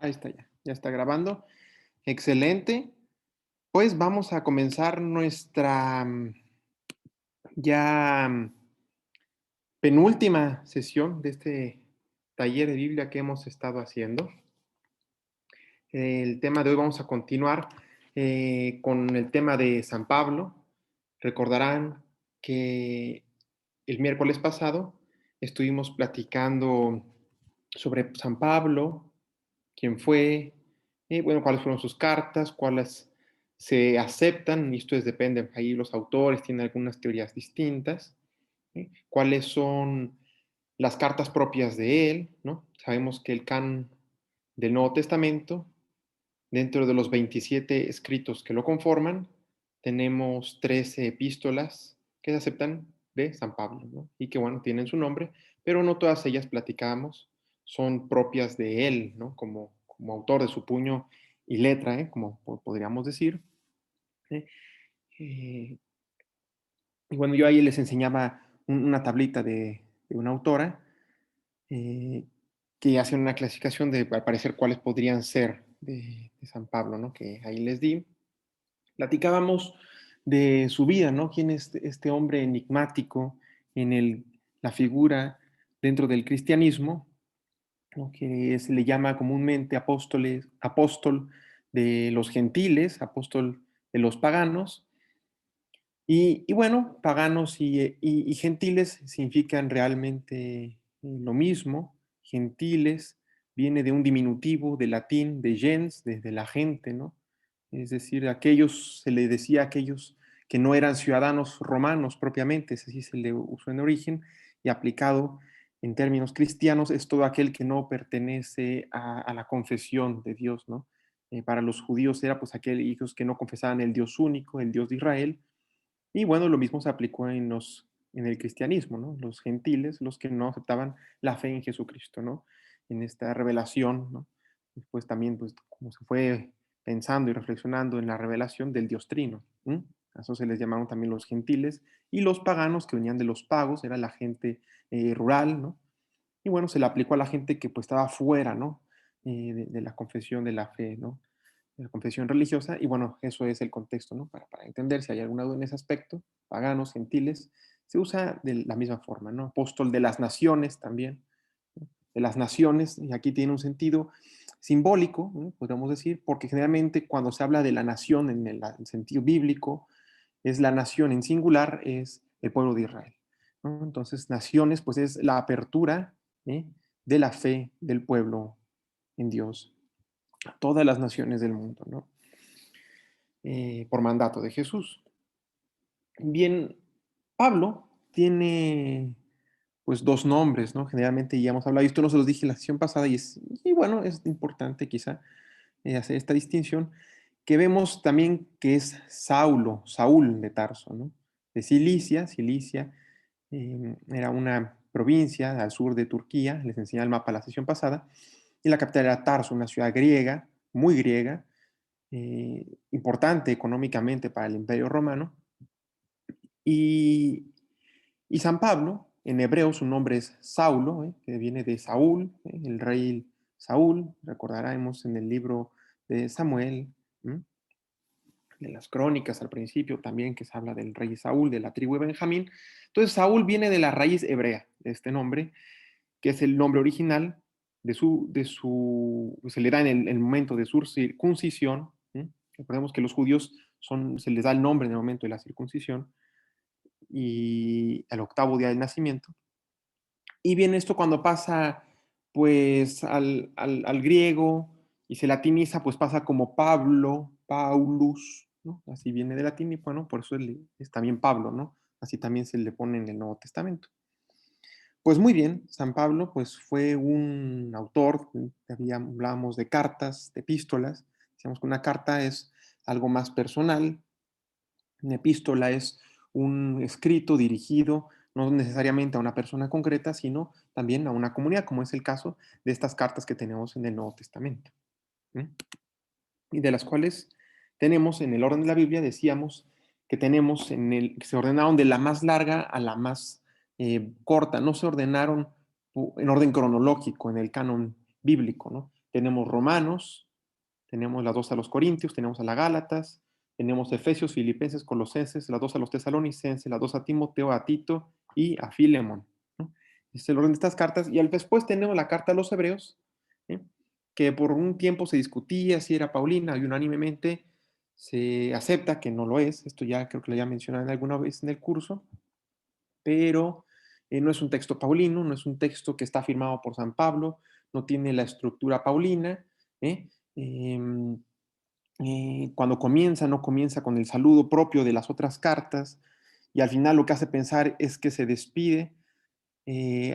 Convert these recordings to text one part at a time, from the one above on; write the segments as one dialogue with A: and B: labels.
A: Ahí está ya, ya está grabando. Excelente. Pues vamos a comenzar nuestra ya penúltima sesión de este taller de Biblia que hemos estado haciendo. El tema de hoy vamos a continuar con el tema de San Pablo. Recordarán que el miércoles pasado estuvimos platicando sobre San Pablo, quién fue, bueno, cuáles fueron sus cartas, cuáles se aceptan, y esto depende, ahí los autores tienen algunas teorías distintas, ¿sí? Cuáles son las cartas propias de él, ¿no? Sabemos que el canon del Nuevo Testamento, dentro de los 27 escritos que lo conforman, tenemos 13 epístolas que se aceptan de San Pablo, ¿no? Y que, bueno, tienen su nombre, pero no todas ellas platicamos, son propias de él, ¿no? Como autor de su puño y letra, como podríamos decir. ¿Eh? Eh, y bueno, yo ahí les enseñaba una tablita de una autora eh, que hace una clasificación de, al parecer, cuáles podrían ser de San Pablo, ¿no? Que ahí les di. Platicábamos de su vida, ¿no? ¿Quién es este hombre enigmático en la figura dentro del cristianismo, ¿no? Que se le llama comúnmente apóstol de los gentiles, apóstol de los paganos? Y bueno, paganos y gentiles significan realmente lo mismo. Gentiles viene de un diminutivo de latín, de gens, de la gente, ¿no? Es decir, aquellos, se le decía a aquellos que no eran ciudadanos romanos propiamente, es así se le usó en origen, y aplicado en términos cristianos es todo aquel que no pertenece a la confesión de Dios, ¿no? Para los judíos era pues aquellos que no confesaban el Dios único, el Dios de Israel, y bueno, lo mismo se aplicó en el cristianismo, ¿no? Los gentiles, los que no aceptaban la fe en Jesucristo, ¿no? En esta revelación, ¿no? Después también, pues, como se fue pensando y reflexionando en la revelación del Dios Trino. ¿Mm? A eso se les llamaron también los gentiles. Y los paganos, que venían de los pagos, era la gente rural, ¿no? Y bueno, se le aplicó a la gente que pues estaba fuera, ¿no? De la confesión de la fe, ¿no? De la confesión religiosa. Y bueno, eso es el contexto, ¿no? Para entender si hay alguna duda en ese aspecto, paganos, gentiles, se usa de la misma forma, ¿no? Apóstol de las naciones también, ¿no? De las naciones, y aquí tiene un sentido simbólico, ¿no? Podríamos decir, porque generalmente cuando se habla de la nación en el sentido bíblico, es la nación en singular, es el pueblo de Israel, ¿no? Entonces, naciones, pues es la apertura, ¿eh? De la fe del pueblo en Dios a todas las naciones del mundo, ¿no? Por mandato de Jesús. Bien, Pablo tiene pues dos nombres, ¿no? Generalmente ya hemos hablado, y esto no se los dije en la sesión pasada, y bueno, es importante quizá hacer esta distinción, que vemos también que es Saulo, Saúl de Tarso, ¿no? De Cilicia, Cilicia era una provincia al sur de Turquía, les enseñé el mapa la sesión pasada, y la capital era Tarso, una ciudad griega, muy griega, importante económicamente para el Imperio Romano. Y, y San Pablo, en hebreo su nombre es Saulo, que viene de Saúl, el rey Saúl, recordaremos en el libro de Samuel, ¿m? De las crónicas al principio también, que se habla del rey Saúl, de la tribu de Benjamín. Entonces Saúl viene de la raíz hebrea de este nombre, que es el nombre original se le da en el momento de su circuncisión. ¿Sí? Recordemos que los judíos se les da el nombre en el momento de la circuncisión y al octavo día del nacimiento. Y bien, esto cuando pasa pues al griego y se latiniza, pues pasa como Pablo, Paulus, ¿no? Así viene de latín y bueno, por eso es también Pablo, ¿no? Así también se le pone en el Nuevo Testamento. Pues muy bien, San Pablo pues fue un autor, hablábamos de cartas, de epístolas, decíamos que una carta es algo más personal, una epístola es un escrito dirigido no necesariamente a una persona concreta, sino también a una comunidad, como es el caso de estas cartas que tenemos en el Nuevo Testamento, ¿sí? Y de las cuales tenemos en el orden de la Biblia, decíamos que tenemos que se ordenaron de la más larga a la más corta, no se ordenaron en orden cronológico en el canon bíblico, ¿no? tenemos Romanos, tenemos las dos a los Corintios, tenemos a la Gálatas, tenemos Efesios, Filipenses, Colosenses, las dos a los Tesalonicenses, las dos a Timoteo, a Tito y a Filemón, ¿no? Es el orden de estas cartas. Y después tenemos la carta a los Hebreos, ¿sí? Que por un tiempo se discutía si era Paulina y unánimemente se acepta que no lo es. Esto ya creo que lo ya mencionado alguna vez en el curso, pero no es un texto paulino, no es un texto que está firmado por San Pablo, no tiene la estructura paulina. ¿Eh? Eh, Cuando comienza, no comienza con el saludo propio de las otras cartas, y al final lo que hace pensar es que se despide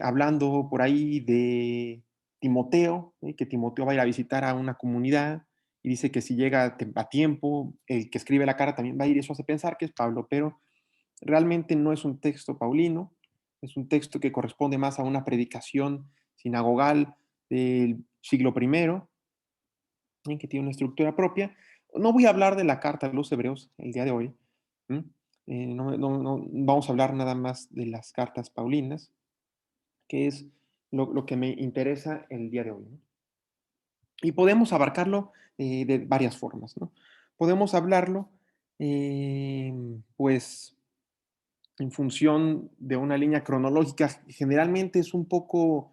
A: hablando por ahí de Timoteo, que Timoteo va a ir a visitar a una comunidad, y dice que si llega a tiempo, el que escribe la carta también va a ir, y eso hace pensar que es Pablo, pero realmente no es un texto paulino, es un texto que corresponde más a una predicación sinagogal del siglo primero, que tiene una estructura propia. No voy a hablar de la carta a los hebreos el día de hoy. No vamos a hablar nada más de las cartas paulinas, que es lo que me interesa el día de hoy, ¿no? Y podemos abarcarlo de varias formas, ¿no? Podemos hablarlo, pues, en función de una línea cronológica. Generalmente es un poco,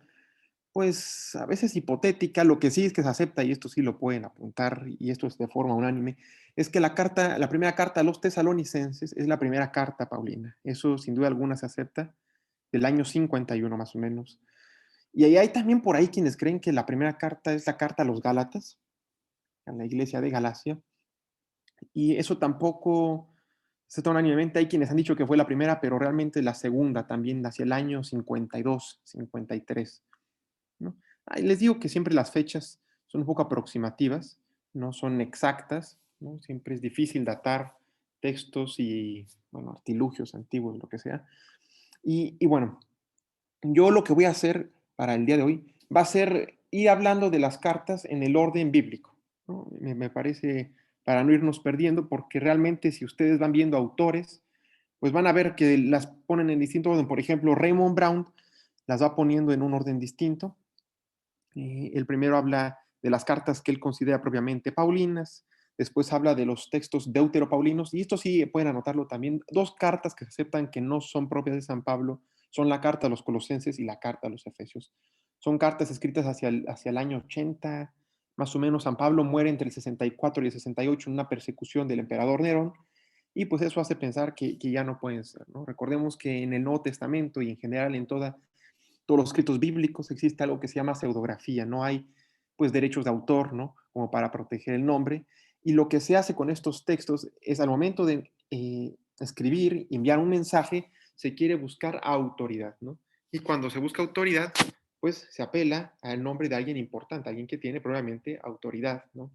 A: pues a veces hipotética. Lo que sí es que se acepta, y esto sí lo pueden apuntar, y esto es de forma unánime, es que la primera carta a los tesalonicenses es la primera carta paulina. Eso sin duda alguna se acepta, del año 51 más o menos. Y ahí hay también por ahí quienes creen que la primera carta es la carta a los Gálatas, a la iglesia de Galacia, y eso tampoco se toma unánimemente. Hay quienes han dicho que fue la primera, pero realmente la segunda también, hacia el año 52, 53. ¿No? Les digo que siempre las fechas son un poco aproximativas, no son exactas, ¿no? Siempre es difícil datar textos y, bueno, artilugios antiguos, lo que sea. Y bueno, yo lo que voy a hacer para el día de hoy va a ser ir hablando de las cartas en el orden bíblico, ¿no? Me parece, para no irnos perdiendo, porque realmente si ustedes van viendo autores, pues van a ver que las ponen en distinto orden. Por ejemplo, Raymond Brown las va poniendo en un orden distinto. El primero habla de las cartas que él considera propiamente paulinas, después habla de los textos deuteropaulinos, y esto sí pueden anotarlo también. Dos cartas que se aceptan que no son propias de San Pablo son la carta a los Colosenses y la carta a los Efesios. Son cartas escritas hacia el año 80, más o menos. San Pablo muere entre el 64 y el 68 en una persecución del emperador Nerón, y pues eso hace pensar que ya no pueden ser, ¿no? Recordemos que en el Nuevo Testamento y en general en todos los escritos bíblicos existe algo que se llama pseudografía. No hay, pues, derechos de autor, ¿no? Como para proteger el nombre. Y lo que se hace con estos textos es, al momento de escribir, enviar un mensaje, se quiere buscar autoridad, ¿no? Y cuando se busca autoridad, pues se apela al nombre de alguien importante, alguien que tiene probablemente autoridad, ¿no?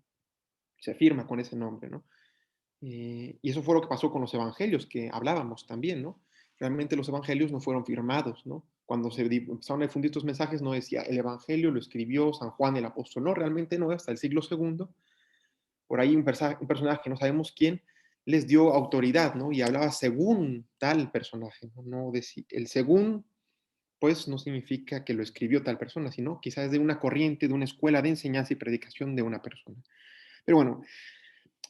A: Se firma con ese nombre, ¿no? Y eso fue lo que pasó con los evangelios que hablábamos también, ¿no? Realmente los evangelios no fueron firmados, ¿no? Cuando se empezaron a difundir estos mensajes, no decía el evangelio lo escribió San Juan el apóstol. No, realmente no, hasta el siglo segundo. Por ahí un personaje que no sabemos quién les dio autoridad, ¿no? Y hablaba según tal personaje, ¿no? No el según, pues no significa que lo escribió tal persona, sino quizás de una corriente, de una escuela de enseñanza y predicación de una persona. Pero bueno,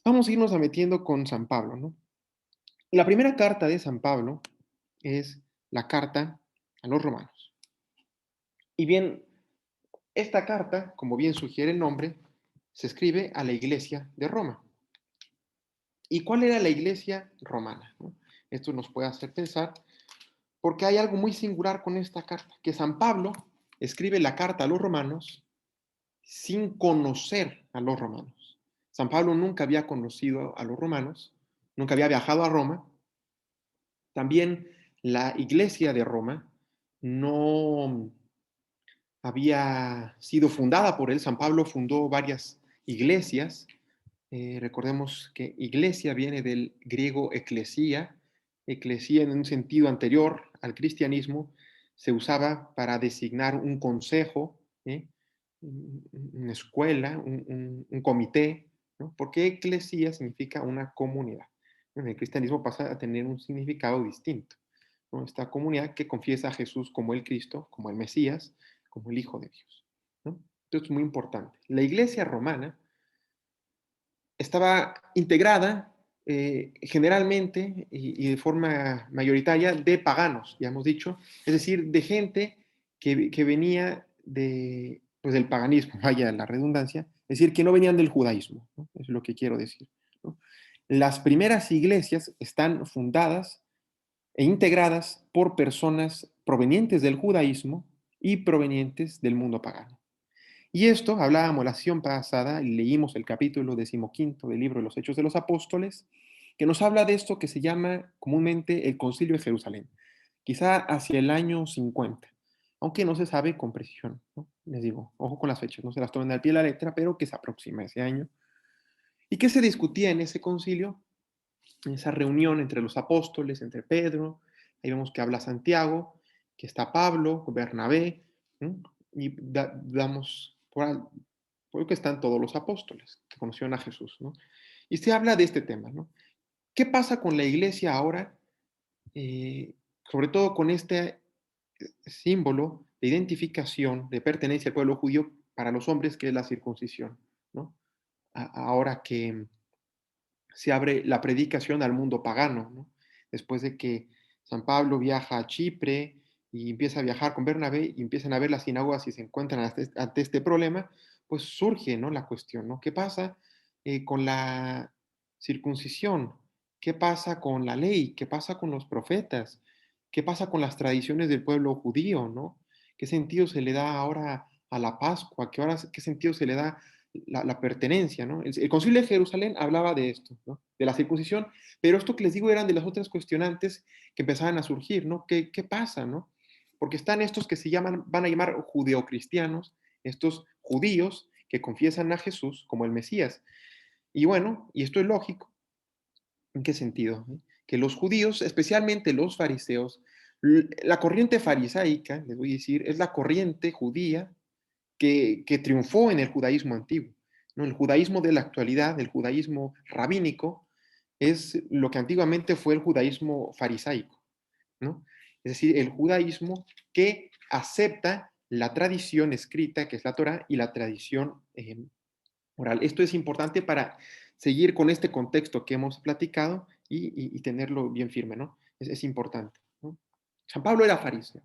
A: vamos a irnos a metiendo con San Pablo, ¿no? La primera carta de San Pablo es la carta a los romanos. Y bien, esta carta, como bien sugiere el nombre, se escribe a la iglesia de Roma. ¿Y cuál era la iglesia romana? ¿No? Esto nos puede hacer pensar, porque hay algo muy singular con esta carta, que San Pablo escribe la carta a los romanos sin conocer a los romanos. San Pablo nunca había conocido a los romanos, nunca había viajado a Roma. También la iglesia de Roma no había sido fundada por él. San Pablo fundó varias iglesias. Recordemos que iglesia viene del griego eclesía. Eclesía, en un sentido anterior al cristianismo, se usaba para designar un consejo, ¿eh? Una escuela, un comité, ¿no? Porque eclesía significa una comunidad. En el cristianismo pasa a tener un significado distinto, ¿no? Esta comunidad que confiesa a Jesús como el Cristo, como el Mesías, como el Hijo de Dios, ¿no? Esto es muy importante. La iglesia romana estaba integrada generalmente y de forma mayoritaria de paganos, ya hemos dicho, es decir, de gente que venía pues del paganismo, vaya la redundancia, es decir, que no venían del judaísmo, ¿no? Es lo que quiero decir, ¿no? Las primeras iglesias están fundadas e integradas por personas provenientes del judaísmo y provenientes del mundo pagano. Y esto, hablábamos la sesión pasada, y leímos el capítulo 15 del libro de los Hechos de los Apóstoles, que nos habla de esto que se llama comúnmente el Concilio de Jerusalén, quizá hacia el año 50, aunque no se sabe con precisión, ¿no? Les digo, ojo con las fechas, no se las tomen al pie de la letra, pero que se aproxima ese año. ¿Y qué se discutía en ese concilio? En esa reunión entre los apóstoles, entre Pedro, ahí vemos que habla Santiago, que está Pablo, Bernabé, ¿no? Y damos por que están todos los apóstoles que conocieron a Jesús, ¿no? Y se habla de este tema, ¿no? ¿Qué pasa con la iglesia ahora, sobre todo con este símbolo de identificación, de pertenencia al pueblo judío para los hombres, que es la circuncisión, ¿no? Ahora que se abre la predicación al mundo pagano, ¿no? Después de que San Pablo viaja a Chipre y empieza a viajar con Bernabé y empiezan a ver las sinagogas y se encuentran ante este problema, pues surge, ¿no?, la cuestión, ¿no? ¿Qué pasa con la circuncisión? ¿Qué pasa con la ley? ¿Qué pasa con los profetas? ¿Qué pasa con las tradiciones del pueblo judío, ¿no? ¿Qué sentido se le da ahora a la Pascua? ¿Qué sentido se le da la pertenencia, ¿no? El Concilio de Jerusalén hablaba de esto, ¿no? De la circuncisión, pero esto que les digo eran de las otras cuestionantes que empezaban a surgir, ¿no? ¿Qué pasa, no? Porque están estos que se llaman, van a llamar judeocristianos, estos judíos que confiesan a Jesús como el Mesías. Y bueno, y esto es lógico. ¿En qué sentido? Que los judíos, especialmente los fariseos, la corriente farisaica, les voy a decir, es la corriente judía que triunfó en el judaísmo antiguo, ¿no? El judaísmo de la actualidad, el judaísmo rabínico, es lo que antiguamente fue el judaísmo farisaico, ¿no? Es decir, el judaísmo que acepta la tradición escrita, que es la Torah, y la tradición oral. Esto es importante para seguir con este contexto que hemos platicado y tenerlo bien firme, ¿no? Es importante, ¿no? San Pablo era fariseo,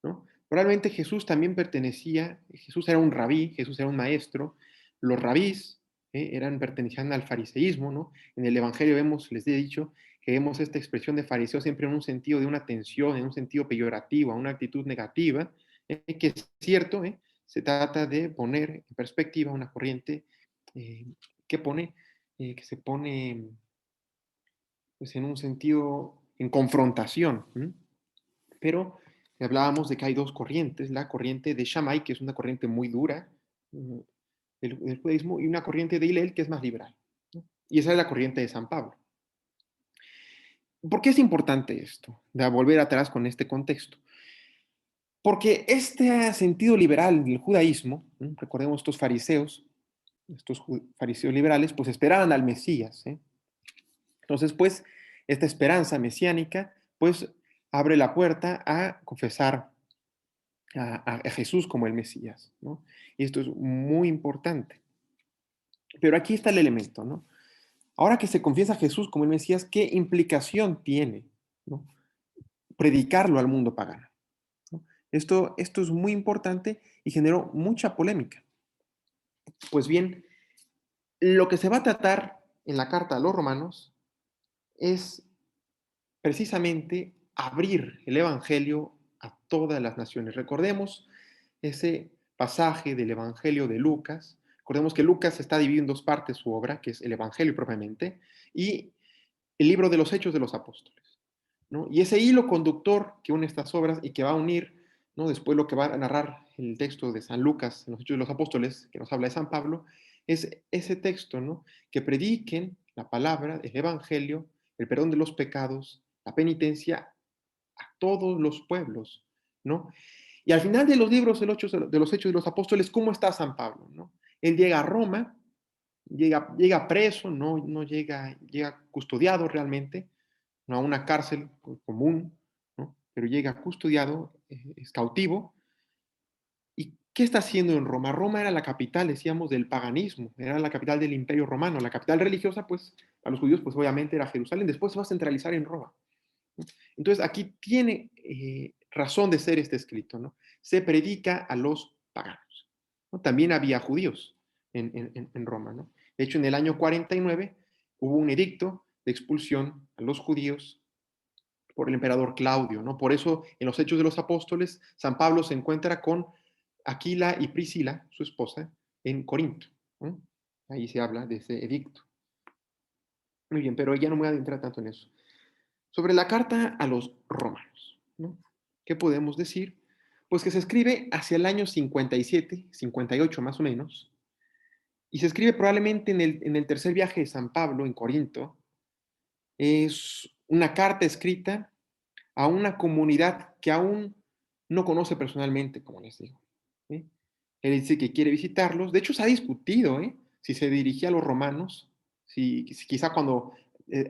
A: ¿no? Probablemente Jesús también pertenecía, Jesús era un rabí, Jesús era un maestro, los rabís pertenecían al fariseísmo, ¿no? En el Evangelio vemos, les he dicho, que vemos esta expresión de fariseo siempre en un sentido de una tensión, en un sentido peyorativo, una actitud negativa, que es cierto, se trata de poner en perspectiva una corriente eh, que pone, que se pone pues, en un sentido, en confrontación, ¿m? Pero hablábamos de que hay dos corrientes, la corriente de Shammai, que es una corriente muy dura del judaísmo, y una corriente de Hillel, que es más liberal, ¿no? Y esa es la corriente de San Pablo. ¿Por qué es importante esto? De volver atrás con este contexto. Porque este sentido liberal del judaísmo, ¿no? Recordemos estos fariseos liberales, pues esperaban al Mesías, ¿eh? Entonces, pues, esta esperanza mesiánica, pues, abre la puerta a confesar a Jesús como el Mesías, ¿no? Y esto es muy importante. Pero aquí está el elemento, ¿no? Ahora que se confiesa a Jesús como el Mesías, ¿qué implicación tiene, ¿no?, predicarlo al mundo pagano, ¿no? Esto es muy importante y generó mucha polémica. Pues bien, lo que se va a tratar en la carta a los romanos es precisamente abrir el Evangelio a todas las naciones. Recordemos ese pasaje del Evangelio de Lucas. Recordemos que Lucas está dividido en dos partes su obra, que es el Evangelio propiamente, y el libro de los Hechos de los Apóstoles, ¿no? Y ese hilo conductor que une estas obras y que va a unir, ¿no?, después lo que va a narrar el texto de San Lucas en los Hechos de los Apóstoles, que nos habla de San Pablo, es ese texto, ¿no?, que prediquen la palabra, el Evangelio, el perdón de los pecados, la penitencia a todos los pueblos, ¿no? Y al final de los libros de los Hechos de los Apóstoles, ¿cómo está San Pablo, no? Él llega a Roma, llega preso, no llega custodiado realmente, no a una cárcel común, ¿no? Pero llega custodiado, es cautivo, y ¿qué está haciendo en Roma? Roma era la capital, decíamos, del paganismo, era la capital del Imperio Romano, la capital religiosa, pues, a los judíos, pues obviamente era Jerusalén, después se va a centralizar en Roma. Entonces, aquí tiene razón de ser este escrito, ¿no? Se predica a los paganos, ¿no? También había judíos en Roma, ¿no? De hecho, en el año 49 hubo un edicto de expulsión a los judíos por el emperador Claudio, ¿no? Por eso, en los Hechos de los Apóstoles, San Pablo se encuentra con Aquila y Priscila, su esposa, en Corinto, ¿no? Ahí se habla de ese edicto. Muy bien, pero ya no me voy a adentrar tanto en eso. Sobre la carta a los romanos, ¿no? ¿Qué podemos decir? Pues que se escribe hacia el año 57, 58 más o menos, y se escribe probablemente en el tercer viaje de San Pablo en Corinto. Es una carta escrita a una comunidad que aún no conoce personalmente, como les digo. ¿Sí? Él dice que quiere visitarlos. De hecho, se ha discutido si se dirigía a los romanos, si quizá cuando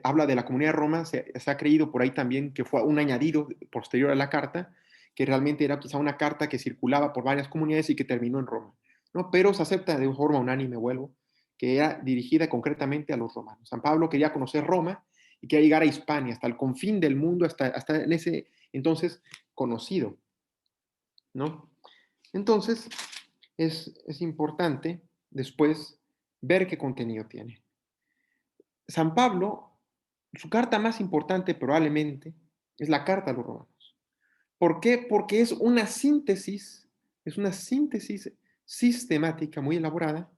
A: habla de la comunidad de Roma, se ha creído por ahí también que fue un añadido posterior a la carta, que realmente era quizá una carta que circulaba por varias comunidades y que terminó en Roma. ¿No? Pero se acepta de forma unánime, vuelvo, que era dirigida concretamente a los romanos. San Pablo quería conocer Roma y quería llegar a Hispania, hasta el confín del mundo, hasta en ese entonces conocido, ¿no? Entonces, es importante después ver qué contenido tiene. San Pablo, su carta más importante probablemente es la carta a los romanos. ¿Por qué? Porque es una síntesis sistemática muy elaborada,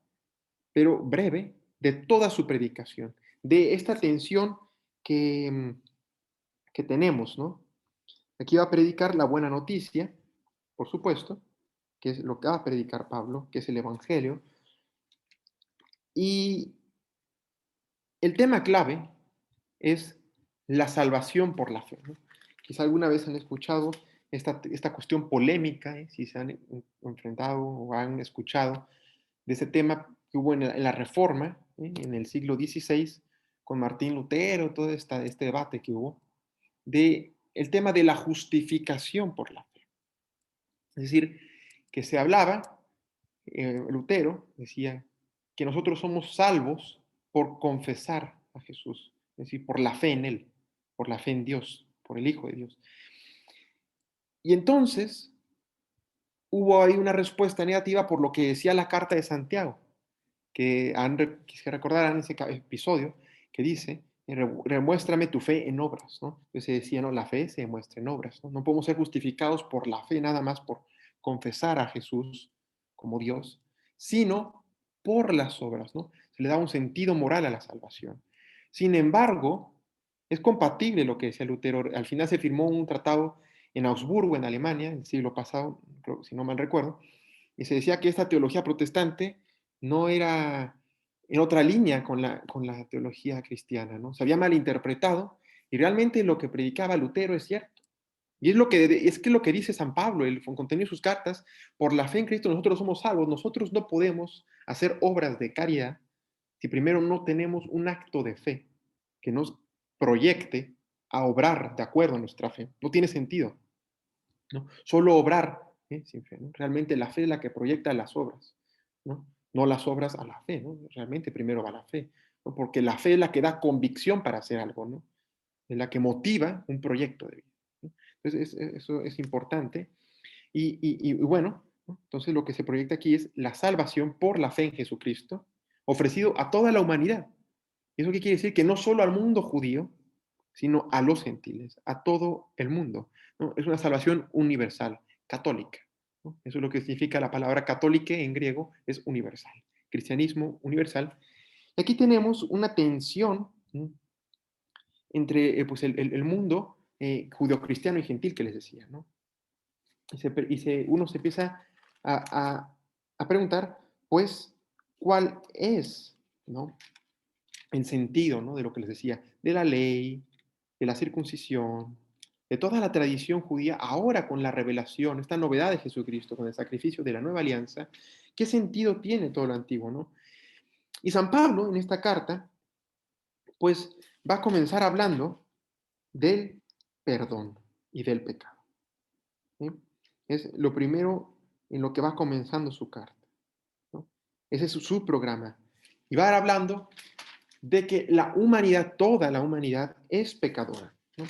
A: pero breve, de toda su predicación, de esta tensión que, que tenemos, ¿no? Aquí va a predicar la buena noticia, por supuesto, que es lo que va a predicar Pablo, que es el Evangelio. Y el tema clave es la salvación por la fe, ¿no? Quizá alguna vez han escuchado esta cuestión polémica, si se han enfrentado o han escuchado de ese tema que hubo en la Reforma, en el siglo XVI, con Martín Lutero, todo este debate que hubo, de el tema de la justificación por la fe. Es decir, que se hablaba, Lutero decía, que nosotros somos salvos por confesar a Jesús, es decir, por la fe en Él, por la fe en Dios, por el Hijo de Dios. Y entonces hubo ahí una respuesta negativa por lo que decía la carta de Santiago, que recordarán ese episodio que dice, remuéstrame tu fe en obras, ¿no? Entonces se decía, no, la fe se demuestra en obras, ¿no? No podemos ser justificados por la fe nada más por confesar a Jesús como Dios, sino por las obras, ¿no? Se le da un sentido moral a la salvación. Sin embargo, es compatible lo que decía Lutero. Al final se firmó un tratado en Augsburgo, en Alemania, en el siglo pasado, si no mal recuerdo, y se decía que esta teología protestante no era en otra línea con la teología cristiana, ¿no? Se había malinterpretado y realmente lo que predicaba Lutero es cierto. Y es lo que dice San Pablo, el contenido de sus cartas, por la fe en Cristo nosotros somos salvos, nosotros no podemos hacer obras de caridad si primero no tenemos un acto de fe que nos proyecte a obrar de acuerdo a nuestra fe. No tiene sentido, ¿no? Solo obrar sin fe, ¿no? Realmente la fe es la que proyecta las obras, ¿no? No las obras a la fe, ¿no? Realmente primero va la fe, ¿no? Porque la fe es la que da convicción para hacer algo, ¿no? Es la que motiva un proyecto de vida, ¿no? Entonces, eso es importante. Y bueno, ¿no? Entonces lo que se proyecta aquí es la salvación por la fe en Jesucristo, ofrecido a toda la humanidad. ¿Eso qué quiere decir? Que no solo al mundo judío, sino a los gentiles, a todo el mundo, ¿no? Es una salvación universal, católica, ¿no? Eso es lo que significa la palabra católica en griego, es universal, cristianismo universal. Y aquí tenemos una tensión, ¿no? Entre pues el mundo judeocristiano y gentil que les decía, ¿no? Uno se empieza a preguntar, pues, ¿cuál es, ¿no? El sentido, ¿no? De lo que les decía, de la ley, de la circuncisión, de toda la tradición judía, ahora con la revelación, esta novedad de Jesucristo, con el sacrificio de la nueva alianza, ¿qué sentido tiene todo lo antiguo, no? Y San Pablo, en esta carta, pues va a comenzar hablando del perdón y del pecado, ¿sí? Es lo primero en lo que va comenzando su carta, ¿no? Ese es su programa. Y va hablando de que la humanidad, toda la humanidad, es pecadora, ¿no?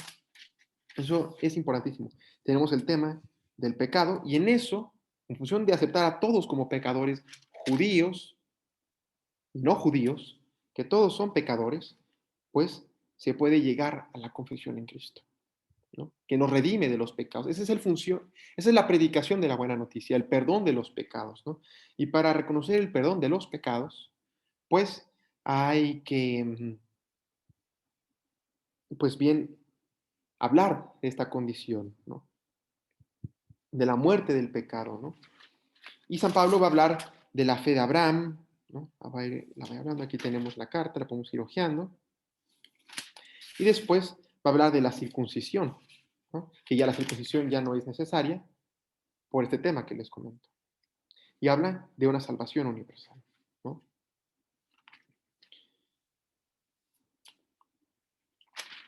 A: Eso es importantísimo. Tenemos el tema del pecado y en eso, en función de aceptar a todos como pecadores, judíos y no judíos, que todos son pecadores, pues se puede llegar a la confesión en Cristo, ¿no? Que nos redime de los pecados. Esa es la predicación de la buena noticia, el perdón de los pecados, ¿no? Y para reconocer el perdón de los pecados, pues hay que, pues bien, hablar de esta condición, ¿no? De la muerte del pecado, ¿no? Y San Pablo va a hablar de la fe de Abraham, ¿no? La va hablando, aquí tenemos la carta, la podemos ir hojeando. Y después va a hablar de la circuncisión, ¿no? Que ya la circuncisión ya no es necesaria por este tema que les comento. Y habla de una salvación universal, ¿no?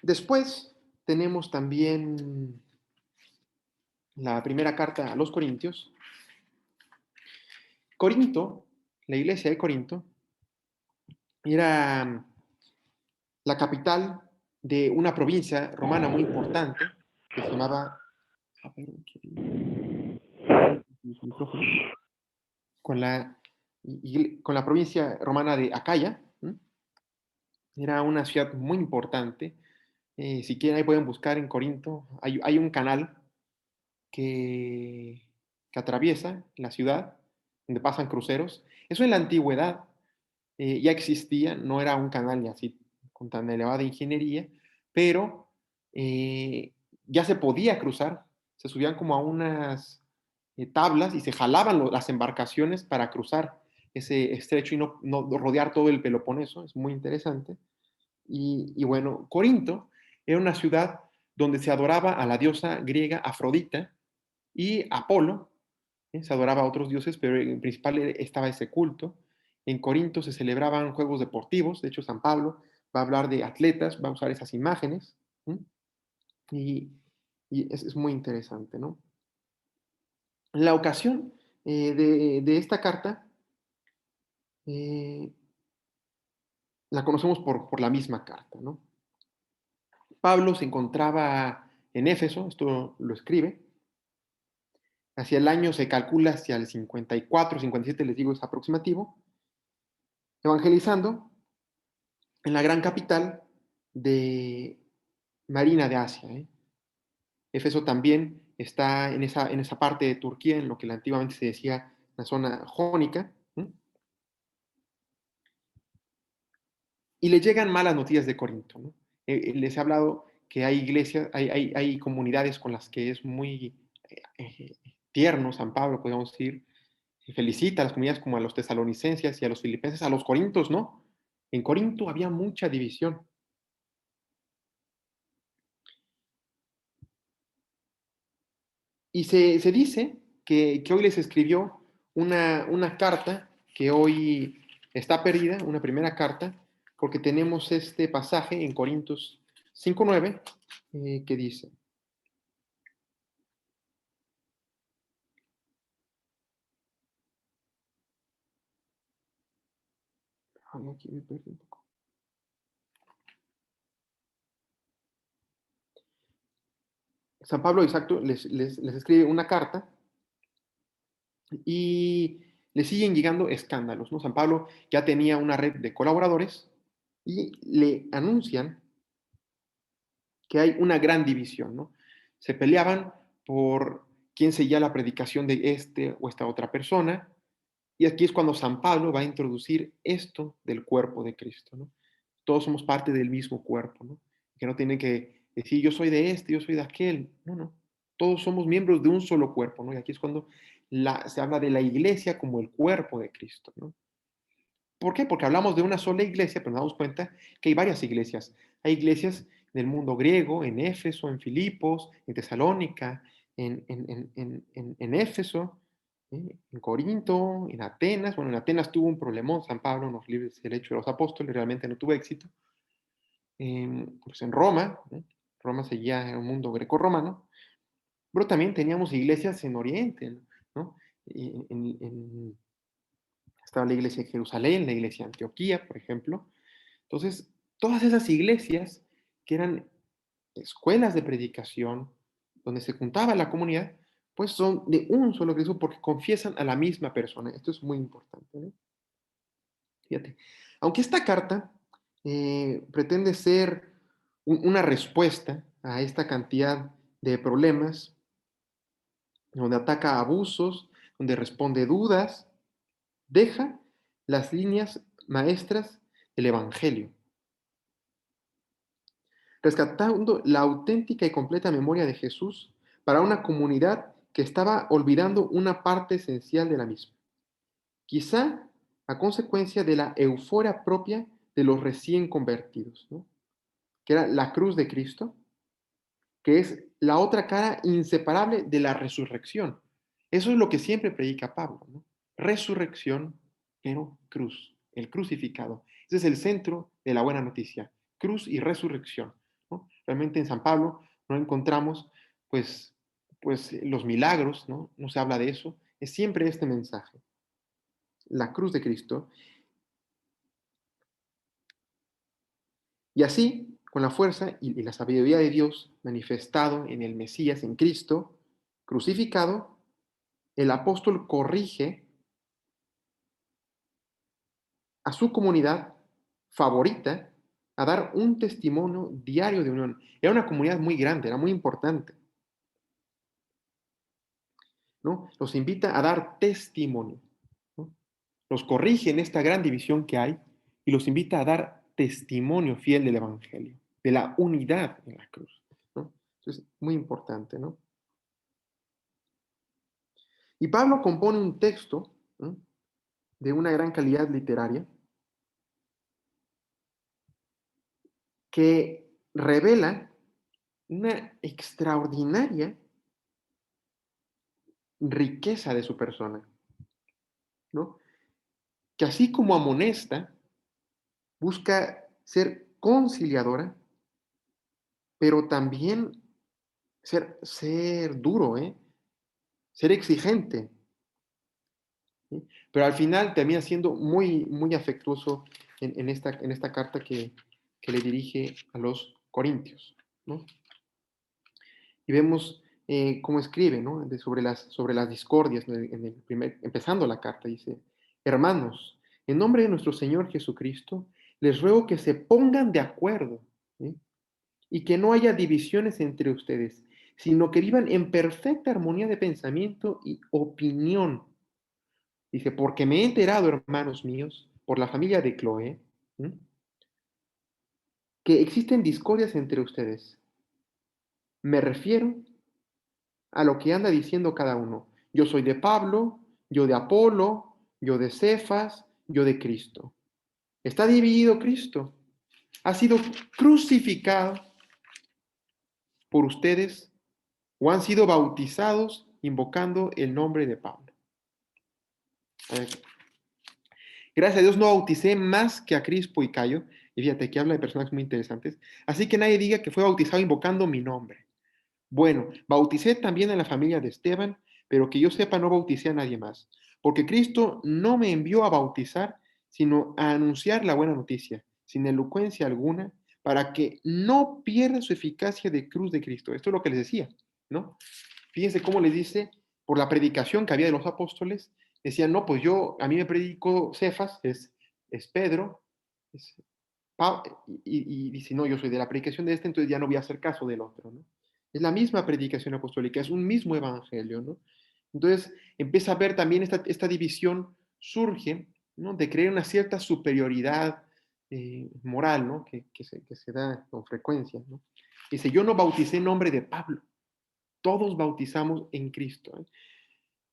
A: Después tenemos también la primera carta a los Corintios. Corinto, la iglesia de Corinto, era la capital de una provincia romana muy importante que se llamaba, a ver, mis micrófonos, con la provincia romana de Acaya. ¿M? Era una ciudad muy importante. Si quieren, ahí pueden buscar en Corinto. Hay un canal que atraviesa la ciudad, donde pasan cruceros. Eso en la antigüedad ya existía, no era un canal ni así con tan elevada ingeniería, pero ya se podía cruzar, se subían como a unas tablas y se jalaban las embarcaciones para cruzar ese estrecho y no rodear todo el Peloponeso, es muy interesante. Y bueno, Corinto era una ciudad donde se adoraba a la diosa griega Afrodita y Apolo, se adoraba a otros dioses, pero en principal estaba ese culto. En Corinto se celebraban juegos deportivos, de hecho San Pablo va a hablar de atletas, va a usar esas imágenes, ¿sí? y, y es muy interesante, ¿no? La ocasión de esta carta eh, la conocemos por la misma carta, ¿no? Pablo se encontraba en Éfeso, esto lo escribe, hacia el año se calcula hacia el 54, 57, les digo, es aproximativo, evangelizando en la gran capital de Marina de Asia. Éfeso también está en esa parte de Turquía, en lo que antiguamente se decía la zona jónica, ¿eh? Y le llegan malas noticias de Corinto, ¿no? Les he hablado que hay iglesias, hay comunidades con las que es muy tierno San Pablo, podemos decir, y felicita a las comunidades como a los tesalonicenses y a los filipenses, a los corintos, ¿no? En Corinto había mucha división. Y se dice que hoy les escribió una carta que hoy está perdida, una primera carta, porque tenemos este pasaje en Corintios 5:9 que dice, ay, aquí me perdí un poco. San Pablo, exacto, les escribe una carta y le siguen llegando escándalos, ¿no? San Pablo ya tenía una red de colaboradores y le anuncian que hay una gran división, ¿no? Se peleaban por quién seguía la predicación de este o esta otra persona, y aquí es cuando San Pablo va a introducir esto del cuerpo de Cristo, ¿no? Todos somos parte del mismo cuerpo, ¿no? Que no tienen que decir yo soy de este, yo soy de aquel, no, no. Todos somos miembros de un solo cuerpo, ¿no? Y aquí es cuando se habla de la iglesia como el cuerpo de Cristo, ¿no? ¿Por qué? Porque hablamos de una sola iglesia, pero nos damos cuenta que hay varias iglesias. Hay iglesias del mundo griego, en Éfeso, en Filipos, en Tesalónica, en Éfeso, en Corinto, en Atenas. Bueno, en Atenas tuvo un problemón, San Pablo nos libre del hecho de los apóstoles, realmente no tuvo éxito. Pues en Roma, Roma seguía en un mundo greco-romano, pero también teníamos iglesias en Oriente, ¿no? estaba la iglesia de Jerusalén, la iglesia de Antioquía, por ejemplo. Entonces, todas esas iglesias que eran escuelas de predicación, donde se juntaba la comunidad, pues son de un solo Cristo porque confiesan a la misma persona. Esto es muy importante, ¿no? Fíjate. Aunque esta carta pretende ser una respuesta a esta cantidad de problemas, donde ataca abusos, donde responde dudas, deja las líneas maestras del Evangelio, rescatando la auténtica y completa memoria de Jesús para una comunidad que estaba olvidando una parte esencial de la misma, quizá a consecuencia de la euforia propia de los recién convertidos, ¿no? Que era la cruz de Cristo, que es la otra cara inseparable de la resurrección. Eso es lo que siempre predica Pablo, ¿no? Resurrección, pero cruz, el crucificado. Ese es el centro de la buena noticia, cruz y resurrección, ¿no? Realmente en San Pablo no encontramos, pues, los milagros, ¿no? No se habla de eso, es siempre este mensaje, la cruz de Cristo. Y así, con la fuerza y la sabiduría de Dios manifestado en el Mesías, en Cristo, crucificado, el apóstol corrige a su comunidad favorita a dar un testimonio diario de unión. Era una comunidad muy grande, era muy importante, ¿no? Los invita a dar testimonio, ¿no? Los corrige en esta gran división que hay y los invita a dar testimonio fiel del Evangelio, de la unidad en la cruz, ¿no? Eso es muy importante, ¿no? Y Pablo compone un texto, ¿no?, de una gran calidad literaria que revela una extraordinaria riqueza de su persona, ¿no? Que así como amonesta, busca ser conciliadora, pero también ser duro, ¿eh? Ser exigente, ¿sí? Pero al final termina siendo muy, muy afectuoso en esta carta que le dirige a los Corintios, ¿no? Y vemos cómo escribe, ¿no? Sobre las discordias, ¿no? Empezando la carta, dice, hermanos, en nombre de nuestro Señor Jesucristo, les ruego que se pongan de acuerdo, ¿sí? Y que no haya divisiones entre ustedes, sino que vivan en perfecta armonía de pensamiento y opinión. Dice, porque me he enterado, hermanos míos, por la familia de Chloe, ¿sí?, que existen discordias entre ustedes. Me refiero a lo que anda diciendo cada uno. Yo soy de Pablo, yo de Apolo, yo de Cefas, yo de Cristo. Está dividido Cristo. Ha sido crucificado por ustedes o han sido bautizados invocando el nombre de Pablo. A ver, gracias a Dios no bauticé más que a Crispo y Cayo. Y fíjate, aquí habla de personajes muy interesantes. Así que nadie diga que fue bautizado invocando mi nombre. Bueno, bauticé también a la familia de Esteban, pero que yo sepa no bauticé a nadie más, porque Cristo no me envió a bautizar, sino a anunciar la buena noticia, sin elocuencia alguna, para que no pierda su eficacia de cruz de Cristo. Esto es lo que les decía, ¿no? Fíjense cómo les dice, por la predicación que había de los apóstoles, decían, no, pues a mí me predicó Cefas, es Pedro, es y dice, no, yo soy de la predicación de este, entonces ya no voy a hacer caso del otro, ¿no? Es la misma predicación apostólica, es un mismo evangelio, ¿no? Entonces empieza a ver también esta división surge, ¿no?, de creer una cierta superioridad moral, ¿no?, que se da con frecuencia, ¿no? Dice, yo no bauticé en nombre de Pablo, todos bautizamos en Cristo, ¿eh?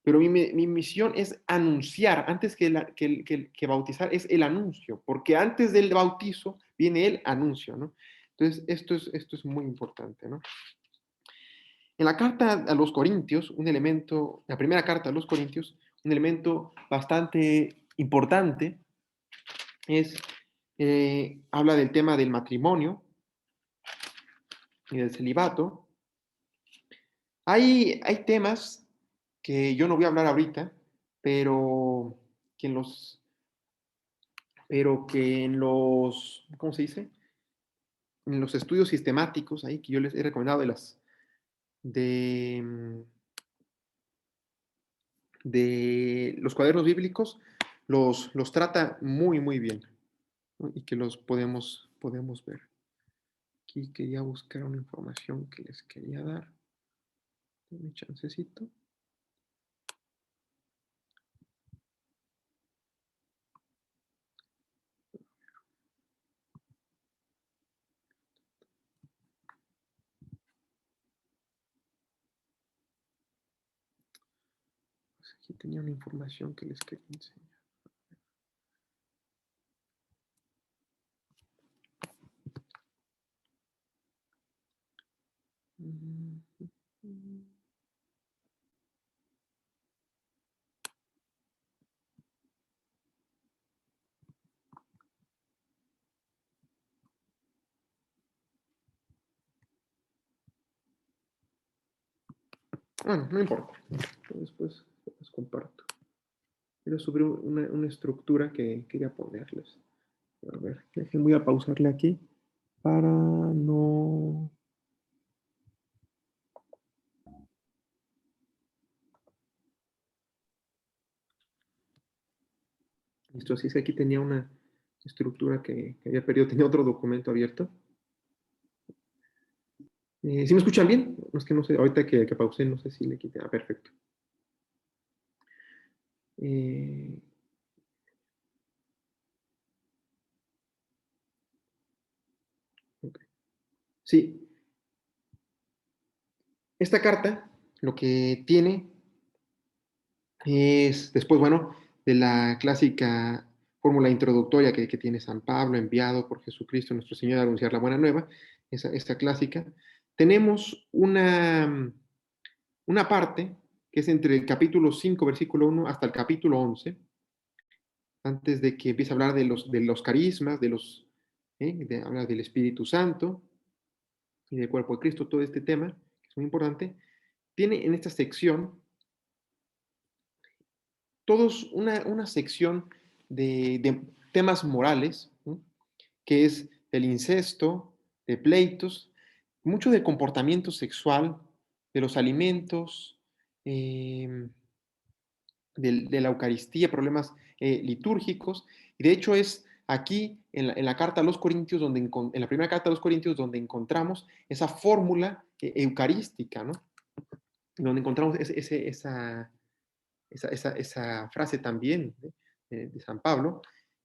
A: Pero mi misión es anunciar, antes que bautizar, es el anuncio, porque antes del bautizo viene el anuncio, ¿no? Entonces, esto es muy importante, ¿no? En la carta a los Corintios, un elemento, la primera carta a los Corintios, un elemento bastante importante es, habla del tema del matrimonio y del celibato. Hay temas que yo no voy a hablar ahorita, pero que en los, pero que en los, ¿cómo se dice? En los estudios sistemáticos ahí que yo les he recomendado de, mm, de los cuadernos bíblicos, los trata muy, muy bien, ¿no? Y que los podemos ver. Aquí quería buscar una información que les quería dar. Dame chancecito. Pues aquí tenía una información que les quería enseñar. Mm, mm. Bueno, no importa. Después les comparto. Era sobre una estructura que quería ponerles. A ver, voy a pausarle aquí para no. Listo, así es que aquí tenía una estructura que había perdido, tenía otro documento abierto. ¿Sí me escuchan bien? No, es que no sé, ahorita que pausé, no sé si le quité. Ah, perfecto. Eh, ok. Sí, esta carta lo que tiene es, después, bueno, de la clásica fórmula introductoria que tiene San Pablo, enviado por Jesucristo nuestro Señor a anunciar la buena nueva, esa clásica, tenemos una parte que es entre el capítulo 5, versículo 1, hasta el capítulo 11, antes de que empiece a hablar de los carismas, habla del Espíritu Santo y del cuerpo de Cristo, todo este tema, que es muy importante, tiene en esta sección todos una sección de temas morales, ¿no? Que es del incesto, de pleitos, mucho del comportamiento sexual, de los alimentos, eh, de la Eucaristía, problemas litúrgicos. Y de hecho es aquí en la carta a los Corintios, en la primera carta a los Corintios, donde encontramos esa fórmula eucarística, ¿no? Donde encontramos esa frase también de San Pablo,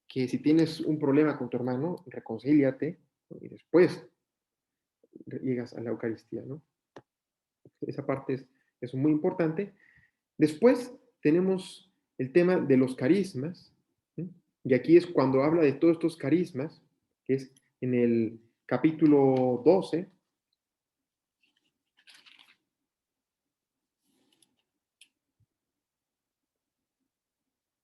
A: que si tienes un problema con tu hermano, reconcíliate, ¿no? Y después llegas a la Eucaristía, ¿no? Esa parte es muy importante. Después tenemos el tema de los carismas, ¿sí? Y aquí es cuando habla de todos estos carismas, que es en el capítulo 12,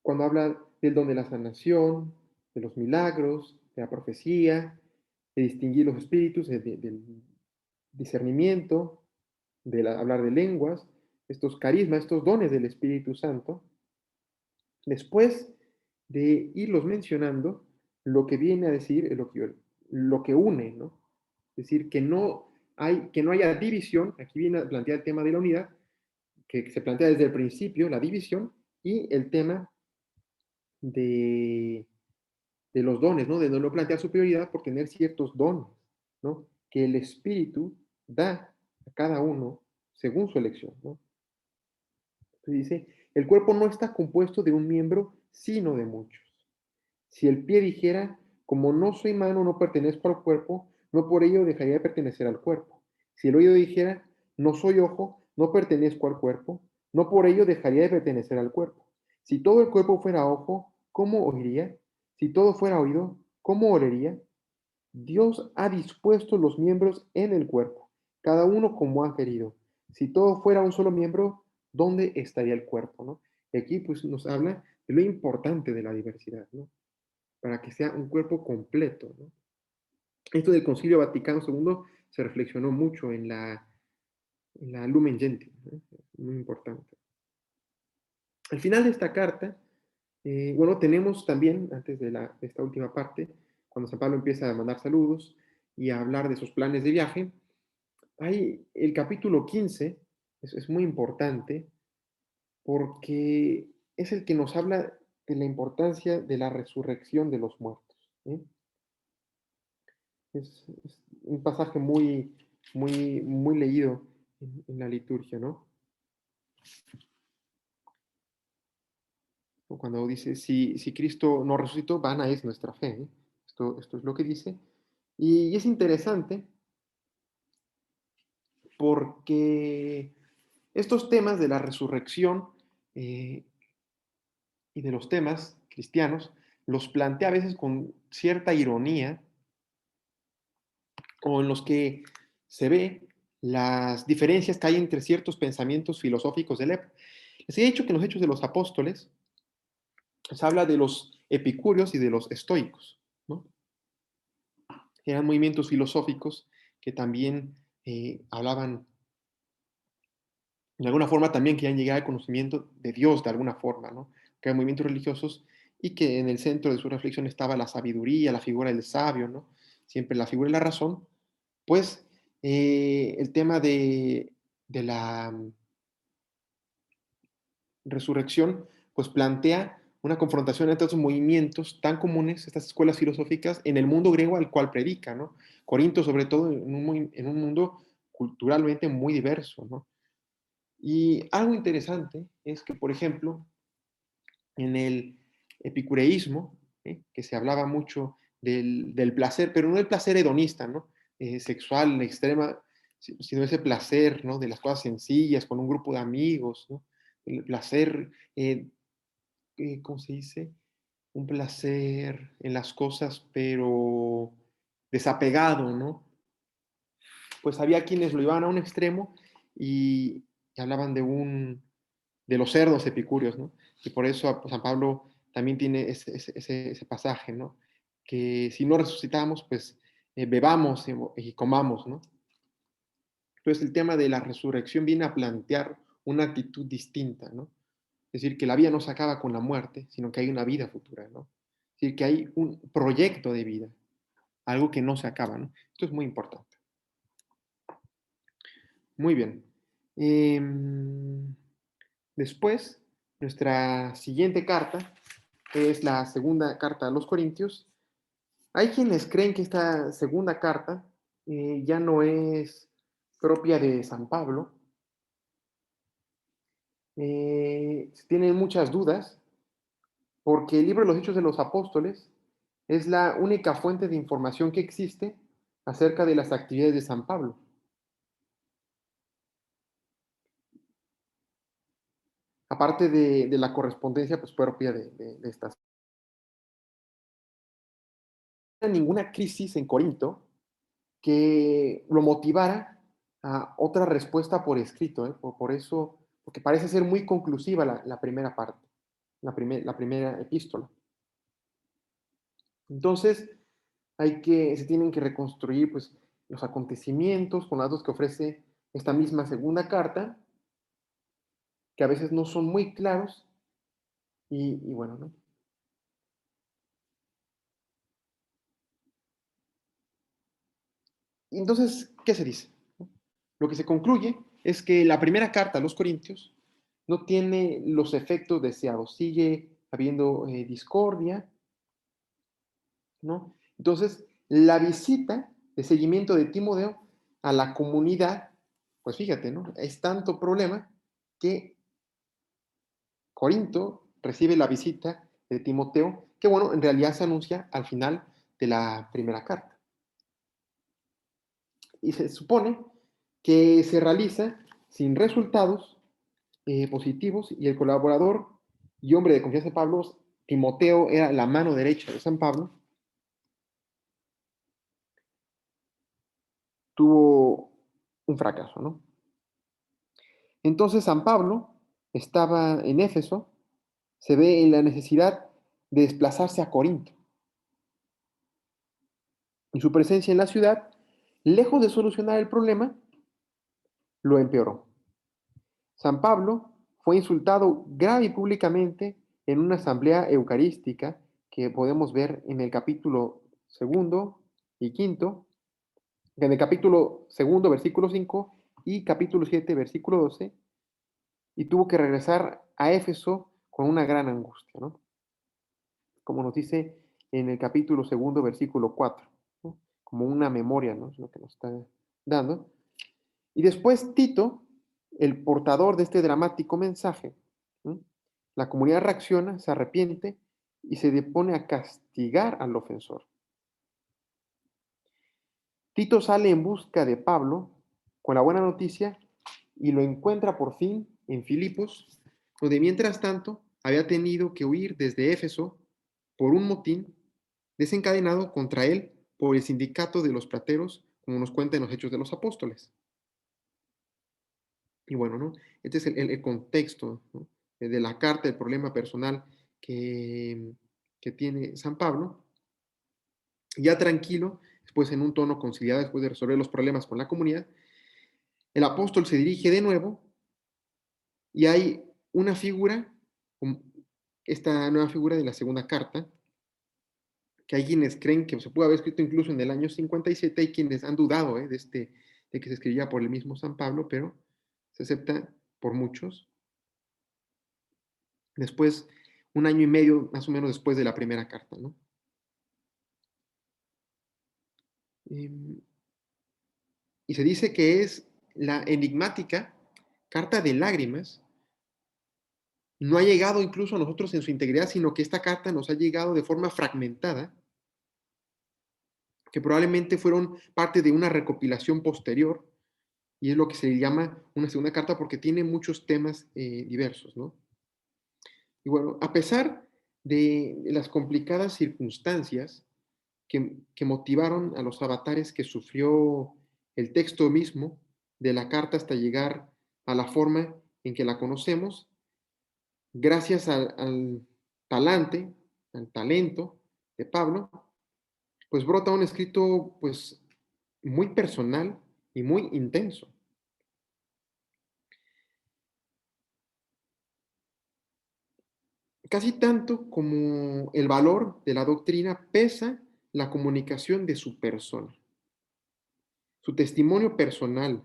A: cuando habla del don de la sanación, de los milagros, de la profecía, de distinguir los espíritus, del discernimiento, hablar de lenguas, estos carismas, estos dones del Espíritu Santo. Después de irlos mencionando, lo que viene a decir es lo que une, ¿no? Es decir, que no haya división, aquí viene a plantear el tema de la unidad, que se plantea desde el principio, la división, y el tema de, de los dones, ¿no? De no plantear superioridad por tener ciertos dones, ¿no? Que el Espíritu da a cada uno según su elección, ¿no? Entonces dice, el cuerpo no está compuesto de un miembro, sino de muchos. Si el pie dijera, como no soy mano, no pertenezco al cuerpo, no por ello dejaría de pertenecer al cuerpo. Si el oído dijera, no soy ojo, no pertenezco al cuerpo, no por ello dejaría de pertenecer al cuerpo. Si todo el cuerpo fuera ojo, ¿cómo oiría? Si todo fuera oído, ¿cómo olería? Dios ha dispuesto los miembros en el cuerpo, cada uno como ha querido. Si todo fuera un solo miembro, ¿dónde estaría el cuerpo? ¿No? Y aquí pues nos habla de lo importante de la diversidad, ¿no? Para que sea un cuerpo completo, ¿no? Esto del Concilio Vaticano II se reflexionó mucho en la Lumen Gentium, ¿no? Muy importante. Al final de esta carta, bueno, tenemos también, antes de esta última parte, cuando San Pablo empieza a mandar saludos y a hablar de sus planes de viaje, hay el capítulo 15, es muy importante porque es el que nos habla de la importancia de la resurrección de los muertos. ¿Eh? Es un pasaje muy leído en la liturgia, ¿no? Cuando dice, si Cristo no resucitó, vana es nuestra fe. ¿Eh? Esto es lo que dice. Y es interesante porque estos temas de la resurrección eh, y de los temas cristianos los plantea a veces con cierta ironía o en los que se ve las diferencias que hay entre ciertos pensamientos filosóficos de la época. Les he dicho que en los Hechos de los Apóstoles se habla de los epicúreos y de los estoicos, ¿no? Eran movimientos filosóficos que también hablaban, de alguna forma también querían llegar al conocimiento de Dios, de alguna forma, ¿no? Que eran movimientos religiosos y que en el centro de su reflexión estaba la sabiduría, la figura del sabio, ¿no? Siempre la figura de la razón, pues el tema de la resurrección, pues plantea una confrontación entre estos movimientos tan comunes, estas escuelas filosóficas, en el mundo griego al cual predica, ¿no? Corinto, sobre todo, en un mundo culturalmente muy diverso, ¿no? Y algo interesante es que, por ejemplo, en el epicureísmo, que se hablaba mucho del placer, pero no el placer hedonista, ¿no? Sexual extrema, sino ese placer, ¿no? De las cosas sencillas, con un grupo de amigos, ¿no? El placer, ¿cómo se dice? Un placer en las cosas, pero desapegado, ¿no? Pues había quienes lo iban a un extremo y hablaban de los cerdos epicúreos, ¿no? Y por eso pues, San Pablo también tiene ese pasaje, ¿no? Que si no resucitamos, pues bebamos y comamos, ¿no? Entonces el tema de la resurrección viene a plantear una actitud distinta, ¿no? Es decir, que la vida no se acaba con la muerte, sino que hay una vida futura, ¿no? Es decir, que hay un proyecto de vida, algo que no se acaba, ¿no? Esto es muy importante. Muy bien. Eh, Después, nuestra siguiente carta es la segunda carta a los Corintios. Hay quienes creen que esta segunda carta ya no es propia de San Pablo. Tienen muchas dudas porque el libro de los Hechos de los Apóstoles es la única fuente de información que existe acerca de las actividades de San Pablo. Aparte de la correspondencia pues, propia de estas. No hay ninguna crisis en Corinto que lo motivara a otra respuesta por escrito, ¿eh? Por eso, porque parece ser muy conclusiva la primera parte, la primera epístola. Entonces, se tienen que reconstruir pues, los acontecimientos con los datos que ofrece esta misma segunda carta, que a veces no son muy claros, y bueno, ¿no? Y entonces, ¿qué se dice? Lo que se concluye es que la primera carta a los Corintios no tiene los efectos deseados, sigue habiendo discordia, ¿no? Entonces, la visita de seguimiento de Timoteo a la comunidad, pues fíjate, ¿no? Es tanto problema que Corinto recibe la visita de Timoteo, que bueno, en realidad se anuncia al final de la primera carta. Y se supone que se realiza sin resultados positivos y el colaborador y hombre de confianza de Pablo, Timoteo, era la mano derecha de San Pablo, tuvo un fracaso, ¿no? Entonces San Pablo estaba en Éfeso, se ve en la necesidad de desplazarse a Corinto. Y su presencia en la ciudad, lejos de solucionar el problema, lo empeoró. San Pablo fue insultado grave y públicamente en una asamblea eucarística que podemos ver en el capítulo segundo y quinto, en el capítulo segundo, versículo 5 y capítulo 7, versículo 12, y tuvo que regresar a Éfeso con una gran angustia, ¿no? Como nos dice en el capítulo segundo, versículo 4, ¿no? Como una memoria, ¿no? Es lo que nos está dando. Y después Tito, el portador de este dramático mensaje, ¿no? La comunidad reacciona, se arrepiente y se depone a castigar al ofensor. Tito sale en busca de Pablo con la buena noticia y lo encuentra por fin en Filipos, donde mientras tanto había tenido que huir desde Éfeso por un motín desencadenado contra él por el sindicato de los plateros, como nos cuenta en los Hechos de los Apóstoles. Y bueno, ¿no? Este es el contexto, ¿no? De la carta, el problema personal que tiene San Pablo. Ya tranquilo, después en un tono conciliado, después de resolver los problemas con la comunidad, el apóstol se dirige de nuevo y hay una figura, esta nueva figura de la segunda carta, que hay quienes creen que se pudo haber escrito incluso en el año 57, hay quienes han dudado de que se escribía por el mismo San Pablo, pero se acepta por muchos. Después, un año y medio más o menos después de la primera carta, ¿no? Eh, y se dice que es la enigmática carta de lágrimas. No ha llegado incluso a nosotros en su integridad, sino que esta carta nos ha llegado de forma fragmentada, que probablemente fueron parte de una recopilación posterior, y es lo que se llama una segunda carta porque tiene muchos temas diversos, ¿no? Y bueno, a pesar de las complicadas circunstancias que motivaron a los avatares que sufrió el texto mismo de la carta hasta llegar a la forma en que la conocemos, gracias al talante, al talento de Pablo, pues brota un escrito pues muy personal y muy intenso. Casi tanto como el valor de la doctrina pesa la comunicación de su persona. Su testimonio personal,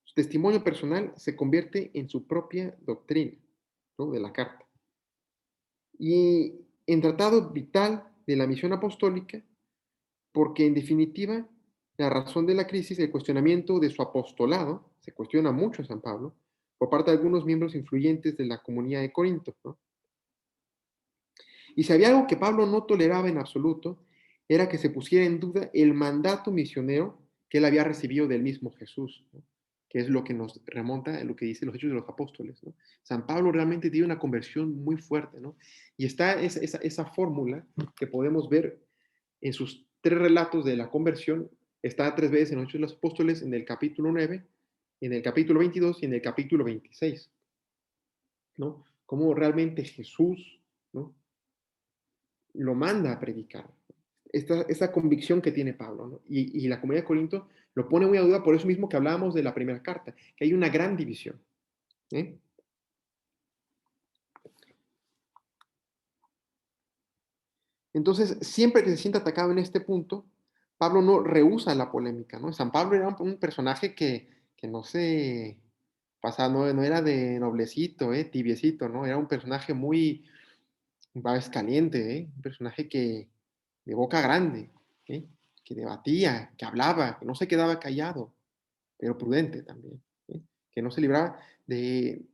A: su testimonio personal se convierte en su propia doctrina, ¿no? De la carta. Y en tratado vital de la misión apostólica, porque en definitiva la razón de la crisis, el cuestionamiento de su apostolado, se cuestiona mucho a San Pablo, por parte de algunos miembros influyentes de la comunidad de Corinto, ¿no? Y si había algo que Pablo no toleraba en absoluto, era que se pusiera en duda el mandato misionero que él había recibido del mismo Jesús, ¿no? Que es lo que nos remonta a lo que dicen los Hechos de los Apóstoles, ¿no? San Pablo realmente tiene una conversión muy fuerte, ¿no? Y está esa fórmula que podemos ver en sus tres relatos de la conversión, está tres veces en los Hechos de los Apóstoles, en el capítulo 9, en el capítulo 22 y en el capítulo 26, ¿no? Cómo realmente Jesús, ¿no? Lo manda a predicar. Esta convicción que tiene Pablo, ¿no? Y la comunidad de Corinto lo pone muy a duda por eso mismo que hablábamos de la primera carta, que hay una gran división. ¿Eh? Entonces, siempre que se siente atacado en este punto, Pablo no rehúsa la polémica, ¿no? San Pablo era un personaje que no se pasaba, no era de noblecito, tibiecito, ¿no? Era un personaje muy, a veces caliente, un personaje que de boca grande, ¿eh? Que debatía, que hablaba, que no se quedaba callado, pero prudente también, ¿eh? Que no se libraba de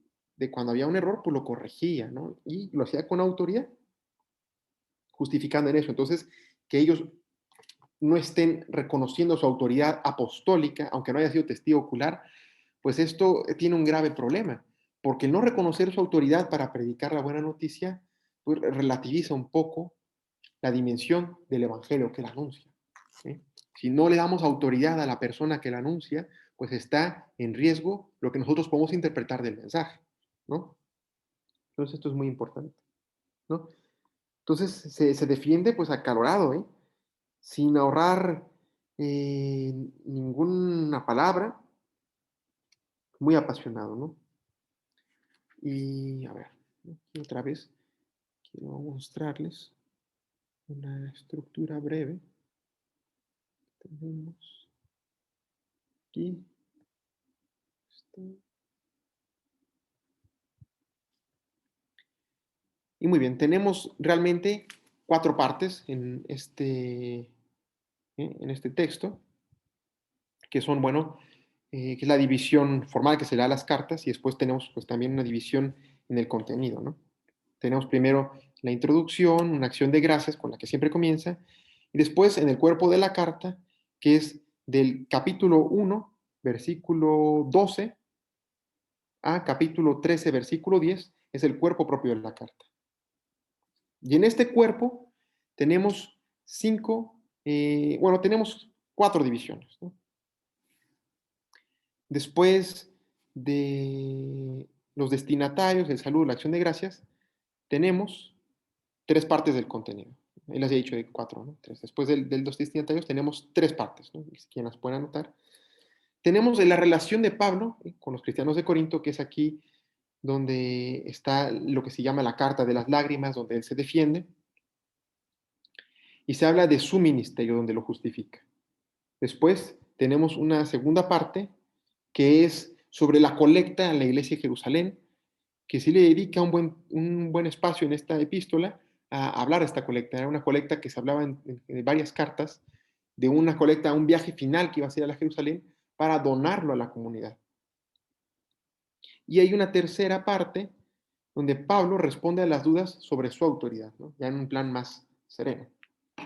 A: cuando había un error, pues lo corregía, ¿no? Y lo hacía con autoridad, justificando en eso. Entonces, que ellos no estén reconociendo su autoridad apostólica, aunque no haya sido testigo ocular, pues esto tiene un grave problema, porque no reconocer su autoridad para predicar la buena noticia, pues relativiza un poco la dimensión del evangelio que él anuncia, ¿sí? Si no le damos autoridad a la persona que la anuncia, pues está en riesgo lo que nosotros podemos interpretar del mensaje, ¿no? Entonces esto es muy importante, ¿no? Entonces se defiende pues acalorado, sin ahorrar ninguna palabra, muy apasionado, ¿no? Y a ver, aquí otra vez quiero mostrarles una estructura breve. Tenemos aquí esto. Y muy bien, tenemos realmente 4 partes en este texto, que son, bueno, que es la división formal que se le da a las cartas, y después tenemos pues también una división en el contenido, ¿no? Tenemos primero la introducción, una acción de gracias con la que siempre comienza, y después en el cuerpo de la carta, que es del capítulo 1, versículo 12, a capítulo 13, versículo 10, es el cuerpo propio de la carta. Y en este cuerpo tenemos tenemos 4 divisiones, ¿no? Después de los destinatarios, el saludo, la acción de gracias, tenemos 3 partes del contenido. Ahí les he dicho de 4, ¿no? 3. Después de los destinatarios tenemos 3 partes, ¿no? Quien las pueden anotar. Tenemos la relación de Pablo con los cristianos de Corinto, que es aquí donde está lo que se llama la carta de las lágrimas, donde él se defiende, y se habla de su ministerio, donde lo justifica. Después tenemos una segunda parte que es sobre la colecta en la iglesia de Jerusalén, que sí le dedica un buen espacio en esta epístola a hablar de esta colecta. Era una colecta que se hablaba en varias cartas, de una colecta, un viaje final que iba a ser a la Jerusalén para donarlo a la comunidad. Y hay una tercera parte donde Pablo responde a las dudas sobre su autoridad, ¿no? Ya en un plan más sereno.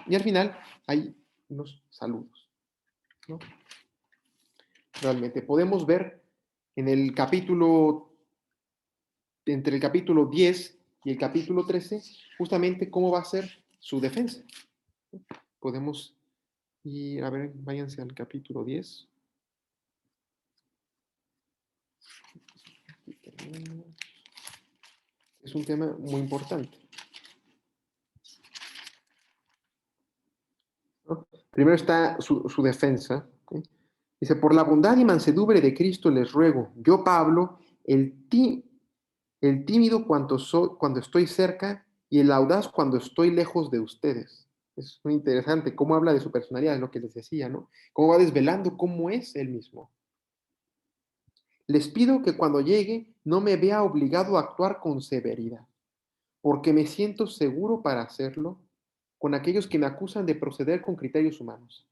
A: Y al final hay unos saludos, ¿no? Realmente podemos ver en el capítulo, entre el capítulo 10 y el capítulo 13, justamente cómo va a ser su defensa. Podemos ir, a ver, váyanse al capítulo 10. Es un tema muy importante, ¿no? Primero está su defensa, ¿sí? Dice, por la bondad y mansedumbre de Cristo les ruego, yo Pablo, el tímido cuando estoy cerca y el audaz cuando estoy lejos de ustedes. Es muy interesante cómo habla de su personalidad, es lo que les decía, ¿no? Cómo va desvelando cómo es él mismo. Les pido que cuando llegue no me vea obligado a actuar con severidad, porque me siento seguro para hacerlo con aquellos que me acusan de proceder con criterios humanos.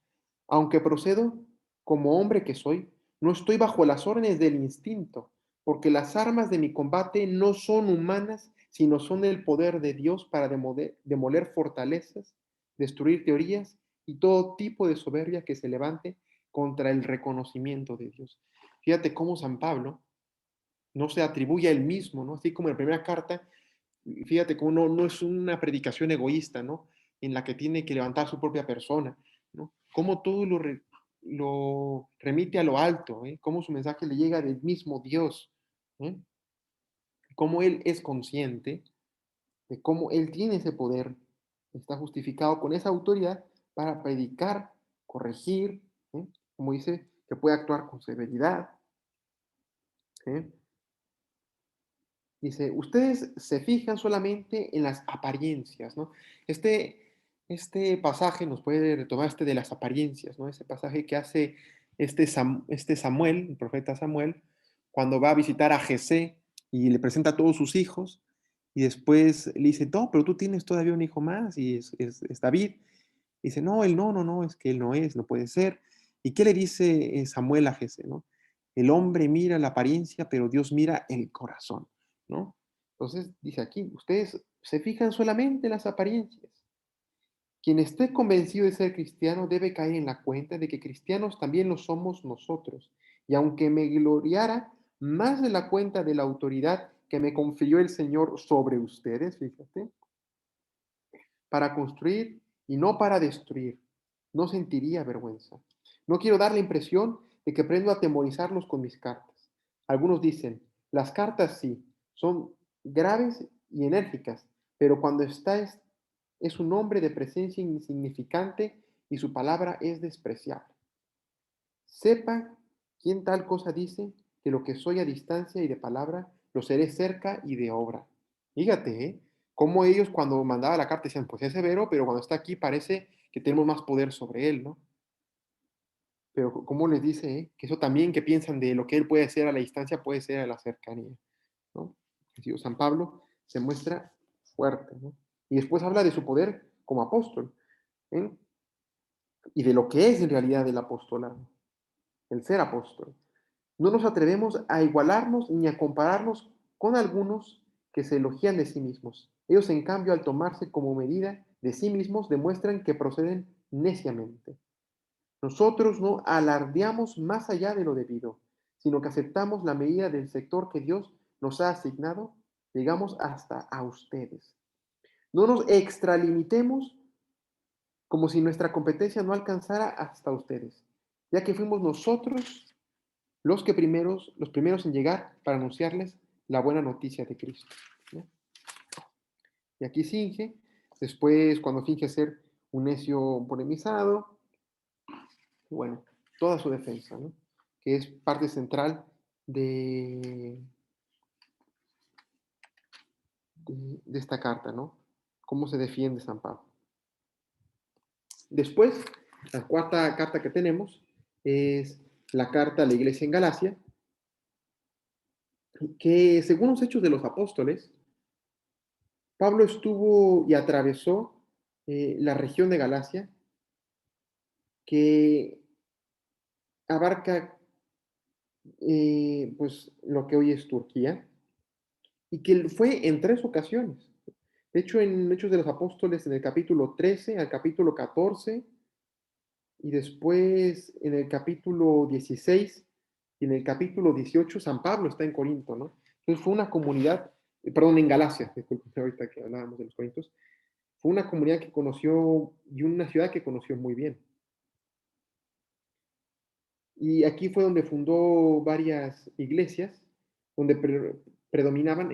A: Aunque procedo como hombre que soy, no estoy bajo las órdenes del instinto, porque las armas de mi combate no son humanas, sino son el poder de Dios para demoler fortalezas, destruir teorías y todo tipo de soberbia que se levante contra el reconocimiento de Dios. Fíjate cómo San Pablo no se atribuye a él mismo, ¿no? Así como en la primera carta, fíjate cómo no es una predicación egoísta, ¿no? En la que tiene que levantar su propia persona, ¿no? Cómo todo lo remite a lo alto, ¿eh? Cómo su mensaje le llega del mismo Dios, ¿eh? Cómo él es consciente de cómo él tiene ese poder, está justificado con esa autoridad para predicar, corregir, ¿eh? Como dice, que puede actuar con severidad, ¿eh? Dice, ustedes se fijan solamente en las apariencias, ¿no? Este pasaje nos puede retomar de las apariencias, ¿no? Ese pasaje que hace este Samuel, el profeta Samuel, cuando va a visitar a Jesé y le presenta a todos sus hijos, y después le dice, no, pero tú tienes todavía un hijo más, y es David. Y dice, no, él no, es que él no es, no puede ser. ¿Y qué le dice Samuel a Jesé, no? El hombre mira la apariencia, pero Dios mira el corazón, ¿no? Entonces, dice aquí, ustedes se fijan solamente en las apariencias. Quien esté convencido de ser cristiano debe caer en la cuenta de que cristianos también lo somos nosotros. Y aunque me gloriara más de la cuenta de la autoridad que me confirió el Señor sobre ustedes, fíjate, para construir y no para destruir, no sentiría vergüenza. No quiero dar la impresión de que aprendo a atemorizarlos con mis cartas. Algunos dicen, las cartas sí, son graves y enérgicas, pero cuando es un hombre de presencia insignificante y su palabra es despreciable. Sepa quien tal cosa dice, que lo que soy a distancia y de palabra lo seré cerca y de obra. Fíjate, cómo ellos cuando mandaba la carta decían, pues es severo, pero cuando está aquí parece que tenemos más poder sobre él, ¿no? Pero cómo les dice, que eso también que piensan de lo que él puede hacer a la distancia, puede ser a la cercanía, ¿no? Digo, San Pablo se muestra fuerte, ¿no? Y después habla de su poder como apóstol, ¿eh? Y de lo que es en realidad el apostolado, el ser apóstol. No nos atrevemos a igualarnos ni a compararnos con algunos que se elogian de sí mismos. Ellos, en cambio, al tomarse como medida de sí mismos, demuestran que proceden neciamente. Nosotros no alardeamos más allá de lo debido, sino que aceptamos la medida del sector que Dios nos ha asignado, llegamos hasta a ustedes. No nos extralimitemos como si nuestra competencia no alcanzara hasta ustedes, ya que fuimos nosotros los primeros en llegar para anunciarles la buena noticia de Cristo, ¿no? Y aquí finge, después cuando finge ser un necio polemizado, bueno, toda su defensa, ¿no? Que es parte central de, de esta carta, ¿no? Cómo se defiende San Pablo. Después, la cuarta carta que tenemos es la carta a la iglesia en Galacia, que según los hechos de los apóstoles, Pablo estuvo y atravesó la región de Galacia, que abarca pues lo que hoy es Turquía, y que fue en tres ocasiones. De hecho, en Hechos de los Apóstoles, en el capítulo 13 al capítulo 14, y después en el capítulo 16 y en el capítulo 18, San Pablo está en Corinto, ¿no? Entonces fue una comunidad, perdón, en Galacia, disculpen, ahorita que hablábamos de los Corintios, fue una comunidad que conoció y una ciudad que conoció muy bien. Y aquí fue donde fundó varias iglesias, donde predominaban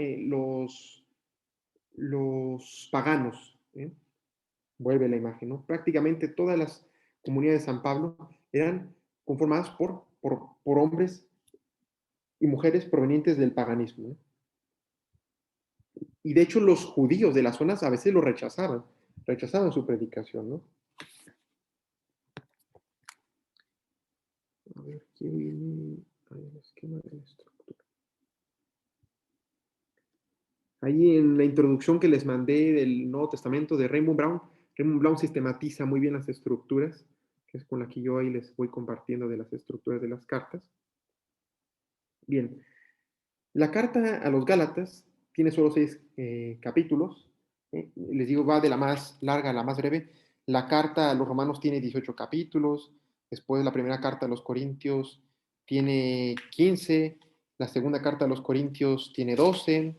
A: los paganos, ¿eh? Vuelve la imagen, ¿no? Prácticamente todas las comunidades de San Pablo eran conformadas por hombres y mujeres provenientes del paganismo, ¿eh? Y de hecho los judíos de las zonas a veces lo rechazaban su predicación, ¿no? A ver, aquí viene el esquema de la estructura. Ahí en la introducción que les mandé del Nuevo Testamento de Raymond Brown sistematiza muy bien las estructuras, que es con la que yo ahí les voy compartiendo de las estructuras de las cartas. Bien, la carta a los Gálatas tiene solo 6 capítulos. Les digo, va de la más larga a la más breve. La carta a los Romanos tiene 18 capítulos. Después la primera carta a los Corintios tiene 15. La segunda carta a los Corintios tiene 12.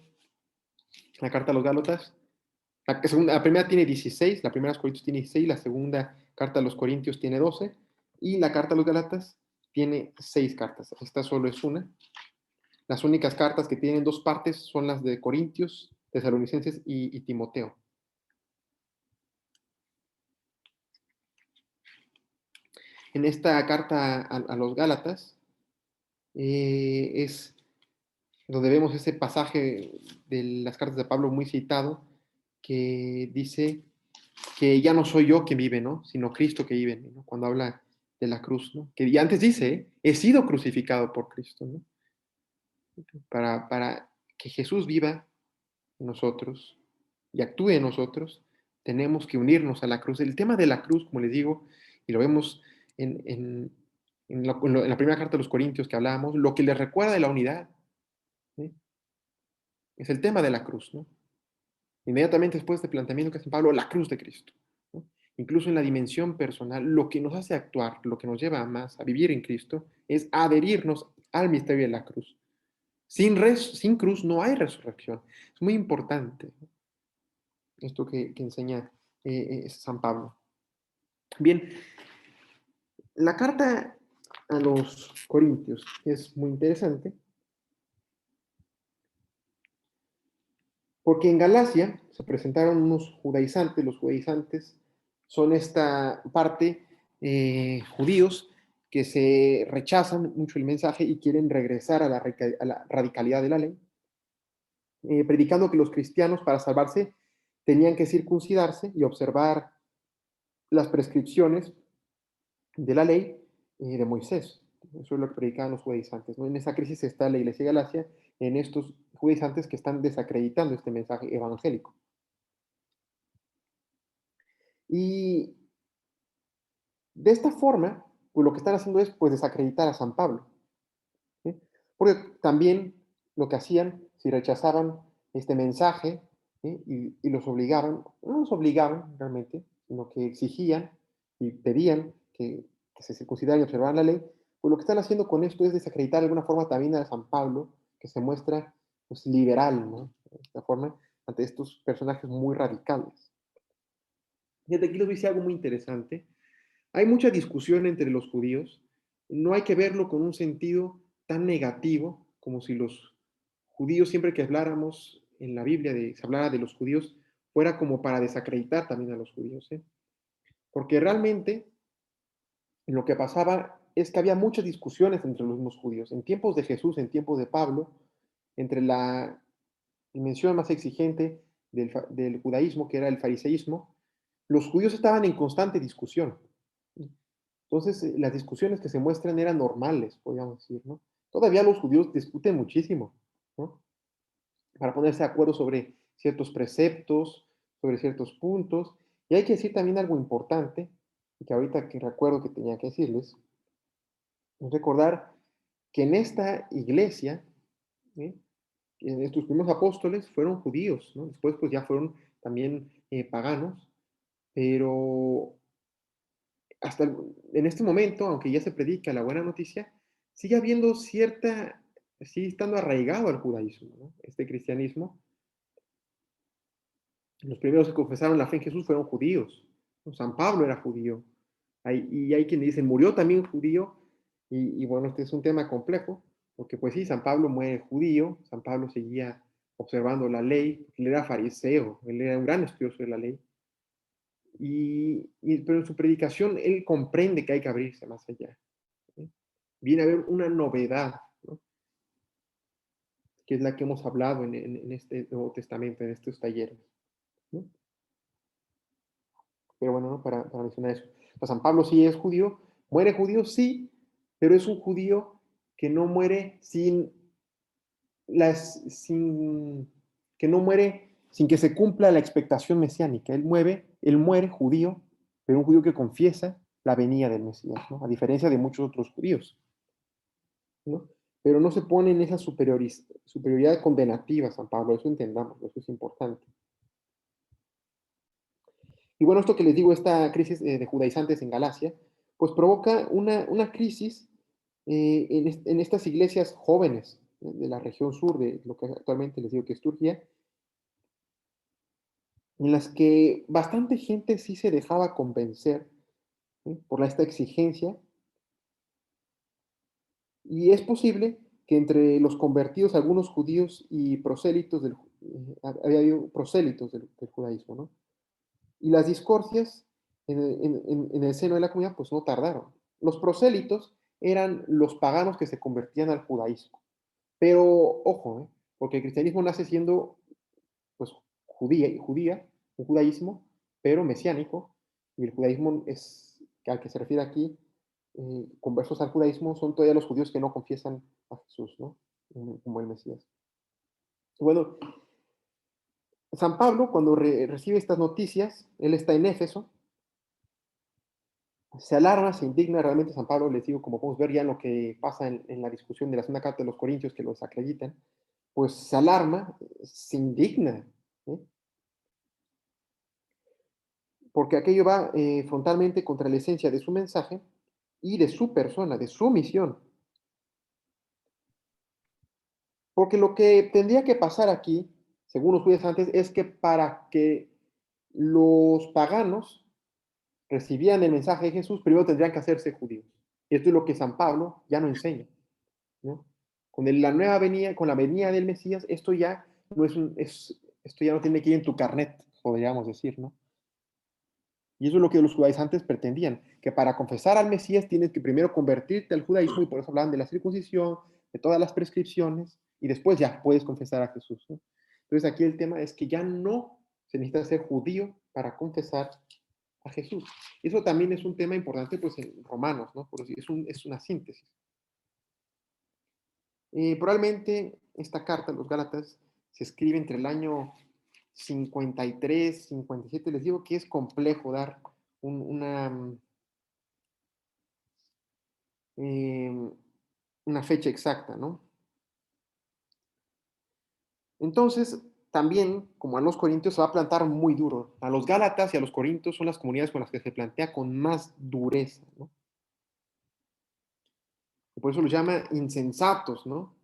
A: La carta a los Gálatas, la primera tiene 16, la primera a los Corintios tiene 16, la segunda carta a los Corintios tiene 12 y la carta a los Gálatas tiene 6 cartas. Esta solo es una. Las únicas cartas que tienen 2 partes son las de Corintios, Tesalonicenses y Timoteo. En esta carta a los Gálatas es donde vemos ese pasaje de las cartas de Pablo muy citado, que dice que ya no soy yo quien vive, ¿no? Sino Cristo que vive en mí, ¿no? Cuando habla de la cruz, ¿no? Que ya antes dice, he sido crucificado por Cristo, ¿no? Para que Jesús viva en nosotros y actúe en nosotros, tenemos que unirnos a la cruz. El tema de la cruz, como les digo, y lo vemos en la primera carta de los Corintios que hablábamos, lo que les recuerda de la unidad, ¿sí? Es el tema de la cruz, ¿no? Inmediatamente después de este planteamiento que hace Pablo, la cruz de Cristo, ¿no? Incluso en la dimensión personal, lo que nos hace actuar, lo que nos lleva más a vivir en Cristo, es adherirnos al misterio de la cruz. Sin cruz no hay resurrección. Es muy importante, ¿no? Esto que enseña San Pablo. Bien, la carta a los Corintios es muy interesante porque en Galacia se presentaron unos judaizantes. Los judaizantes son esta parte judíos que se rechazan mucho el mensaje y quieren regresar a la radicalidad de la ley. predicando que los cristianos para salvarse tenían que circuncidarse y observar las prescripciones de la ley de Moisés. Eso es lo que predicaban los judaizantes, ¿no? En esa crisis está la iglesia de Galacia, en estos judaizantes que están desacreditando este mensaje evangélico. Y de esta forma, pues lo que están haciendo es pues desacreditar a San Pablo, ¿sí? Porque también lo que hacían, si rechazaban este mensaje, ¿sí? Y los obligaban, no los obligaban realmente, sino que exigían y pedían que se circuncidaran y observaran la ley, pues lo que están haciendo con esto es desacreditar de alguna forma también a San Pablo, que se muestra pues, liberal, ¿no? De esta forma, ante estos personajes muy radicales. Fíjate, aquí les voy a decir algo muy interesante. Hay mucha discusión entre los judíos. No hay que verlo con un sentido tan negativo como si los judíos, siempre que habláramos en la Biblia, se hablara de los judíos, fuera como para desacreditar también a los judíos, ¿eh? Porque realmente lo que pasaba es que había muchas discusiones entre los mismos judíos. En tiempos de Jesús, en tiempos de Pablo, entre la dimensión más exigente del judaísmo, que era el fariseísmo, los judíos estaban en constante discusión. Entonces, las discusiones que se muestran eran normales, podríamos decir, ¿no? Todavía los judíos discuten muchísimo, ¿no? Para ponerse de acuerdo sobre ciertos preceptos, sobre ciertos puntos. Y hay que decir también algo importante, y que ahorita que recuerdo que tenía que decirles, es recordar que en esta iglesia, ¿sí? En estos primeros apóstoles fueron judíos, ¿no? Después pues ya fueron también paganos, pero hasta en este momento, aunque ya se predica la buena noticia, sigue habiendo cierta, sigue estando arraigado al judaísmo, ¿no? Este cristianismo. Los primeros que confesaron la fe en Jesús fueron judíos, ¿no? San Pablo era judío. Y hay quienes dicen, murió también judío, y bueno, este es un tema complejo, porque pues sí, San Pablo muere judío, San Pablo seguía observando la ley, él era fariseo, él era un gran estudioso de la ley, pero en su predicación él comprende que hay que abrirse más allá, ¿sí? Viene a haber una novedad, ¿no? Que es la que hemos hablado en este Nuevo Testamento, en estos talleres, ¿no? Pero bueno, ¿no? Para mencionar eso. Pues San Pablo sí es judío, muere judío, sí, pero es un judío que no muere sin que no muere sin que se cumpla la expectación mesiánica. Él muere judío, pero un judío que confiesa la venida del Mesías, ¿no? A diferencia de muchos otros judíos, ¿no? Pero no se pone en esa superioridad condenativa, San Pablo, eso entendamos, eso es importante. Y bueno, esto que les digo, esta crisis de judaizantes en Galacia, pues provoca una crisis en estas iglesias jóvenes de la región sur, de lo que actualmente les digo que es Turquía, en las que bastante gente sí se dejaba convencer, ¿sí? Por esta exigencia, y es posible que entre los convertidos, algunos judíos y prosélitos había habido prosélitos del judaísmo, ¿no? Y las discordias en el seno de la comunidad, pues no tardaron. Los prosélitos eran los paganos que se convertían al judaísmo. Pero, ojo, porque el cristianismo nace siendo, pues, judía, un judaísmo, pero mesiánico, y el judaísmo es, al que se refiere aquí, conversos al judaísmo, son todavía los judíos que no confiesan a Jesús, ¿no? Como el Mesías. Bueno, San Pablo, cuando recibe estas noticias, él está en Éfeso, se alarma, se indigna, realmente San Pablo, les digo, como podemos ver ya en lo que pasa en la discusión de la segunda carta de los Corintios, que los acreditan, pues se alarma, se indigna, ¿sí? Porque aquello va frontalmente contra la esencia de su mensaje y de su persona, de su misión. Porque lo que tendría que pasar aquí, según los judíos antes, es que para que los paganos recibieran el mensaje de Jesús, primero tendrían que hacerse judíos. Y esto es lo que San Pablo ya no enseña, ¿no? Con la venida del Mesías, esto ya no esto ya no tiene que ir en tu carnet, podríamos decir, ¿no? Y eso es lo que los judaizantes pretendían, que para confesar al Mesías tienes que primero convertirte al judaísmo, y por eso hablaban de la circuncisión, de todas las prescripciones, y después ya puedes confesar a Jesús, ¿no? Entonces aquí el tema es que ya no se necesita ser judío para confesar a Jesús. Eso también es un tema importante pues en Romanos, ¿no? Por decir, es una síntesis. Probablemente esta carta, los Gálatas, se escribe entre el año 53, 57. Les digo que es complejo dar una, eh, una fecha exacta, ¿no? Entonces, también, como a los corintios, se va a plantar muy duro. A los Gálatas y a los corintios son las comunidades con las que se plantea con más dureza, ¿no? Y por eso los llama insensatos, ¿no?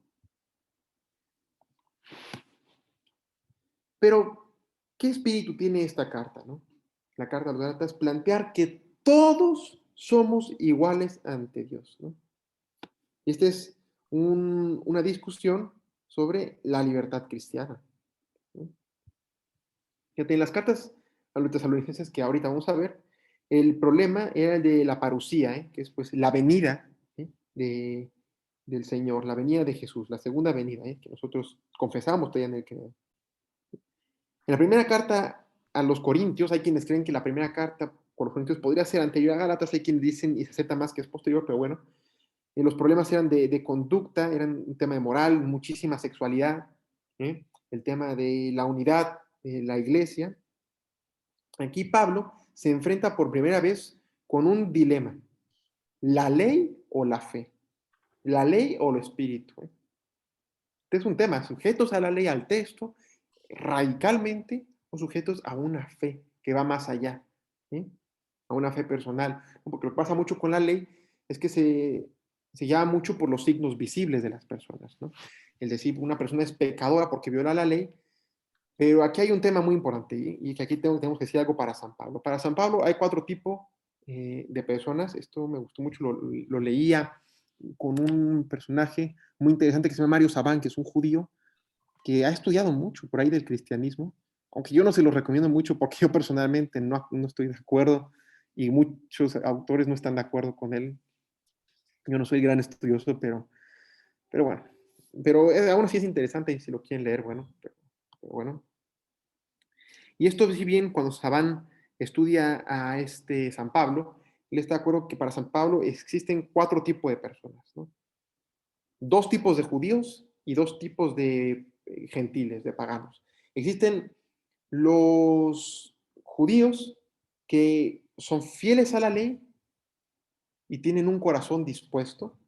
A: Pero, ¿qué espíritu tiene esta carta, no? La carta a los Gálatas, plantear que todos somos iguales ante Dios, ¿no? Y esta es una discusión sobre la libertad cristiana, ¿no? Fíjate, en las cartas a los tesalonicenses que ahorita vamos a ver, el problema era el de la parucía, ¿eh? Que es pues la venida, ¿eh? Del Señor, la venida de Jesús, la segunda venida, ¿eh? Que nosotros confesamos todavía en el que en la primera carta a los Corintios, hay quienes creen que la primera carta por los Corintios podría ser anterior a Gálatas, hay quienes dicen y se acepta más que es posterior, pero bueno, los problemas eran de conducta, eran un tema de moral, muchísima sexualidad, ¿eh? El tema de la unidad de la iglesia. Aquí Pablo se enfrenta por primera vez con un dilema, la ley o la fe, la ley o el espíritu, ¿eh? Este es un tema, sujetos a la ley, al texto, radicalmente o sujetos a una fe que va más allá, ¿sí? A una fe personal. Porque lo que pasa mucho con la ley es que se llama mucho por los signos visibles de las personas, ¿no? El decir, una persona es pecadora porque viola la ley, pero aquí hay un tema muy importante y que aquí tenemos que decir algo para San Pablo. Para San Pablo hay cuatro tipos de personas. Esto me gustó mucho, lo leía con un personaje muy interesante que se llama Mario Sabán, que es un judío que ha estudiado mucho por ahí del cristianismo, aunque yo no se lo recomiendo mucho porque yo personalmente no estoy de acuerdo y muchos autores no están de acuerdo con él. Yo no soy gran estudioso, pero bueno. Pero aún así es interesante y si lo quieren leer, bueno. Pero bueno. Y esto, si bien cuando Sabán estudia a este San Pablo, él está de acuerdo que para San Pablo existen cuatro tipos de personas, ¿no? Dos tipos de judíos y dos tipos de gentiles, de paganos. Existen los judíos que son fieles a la ley y tienen un corazón dispuesto.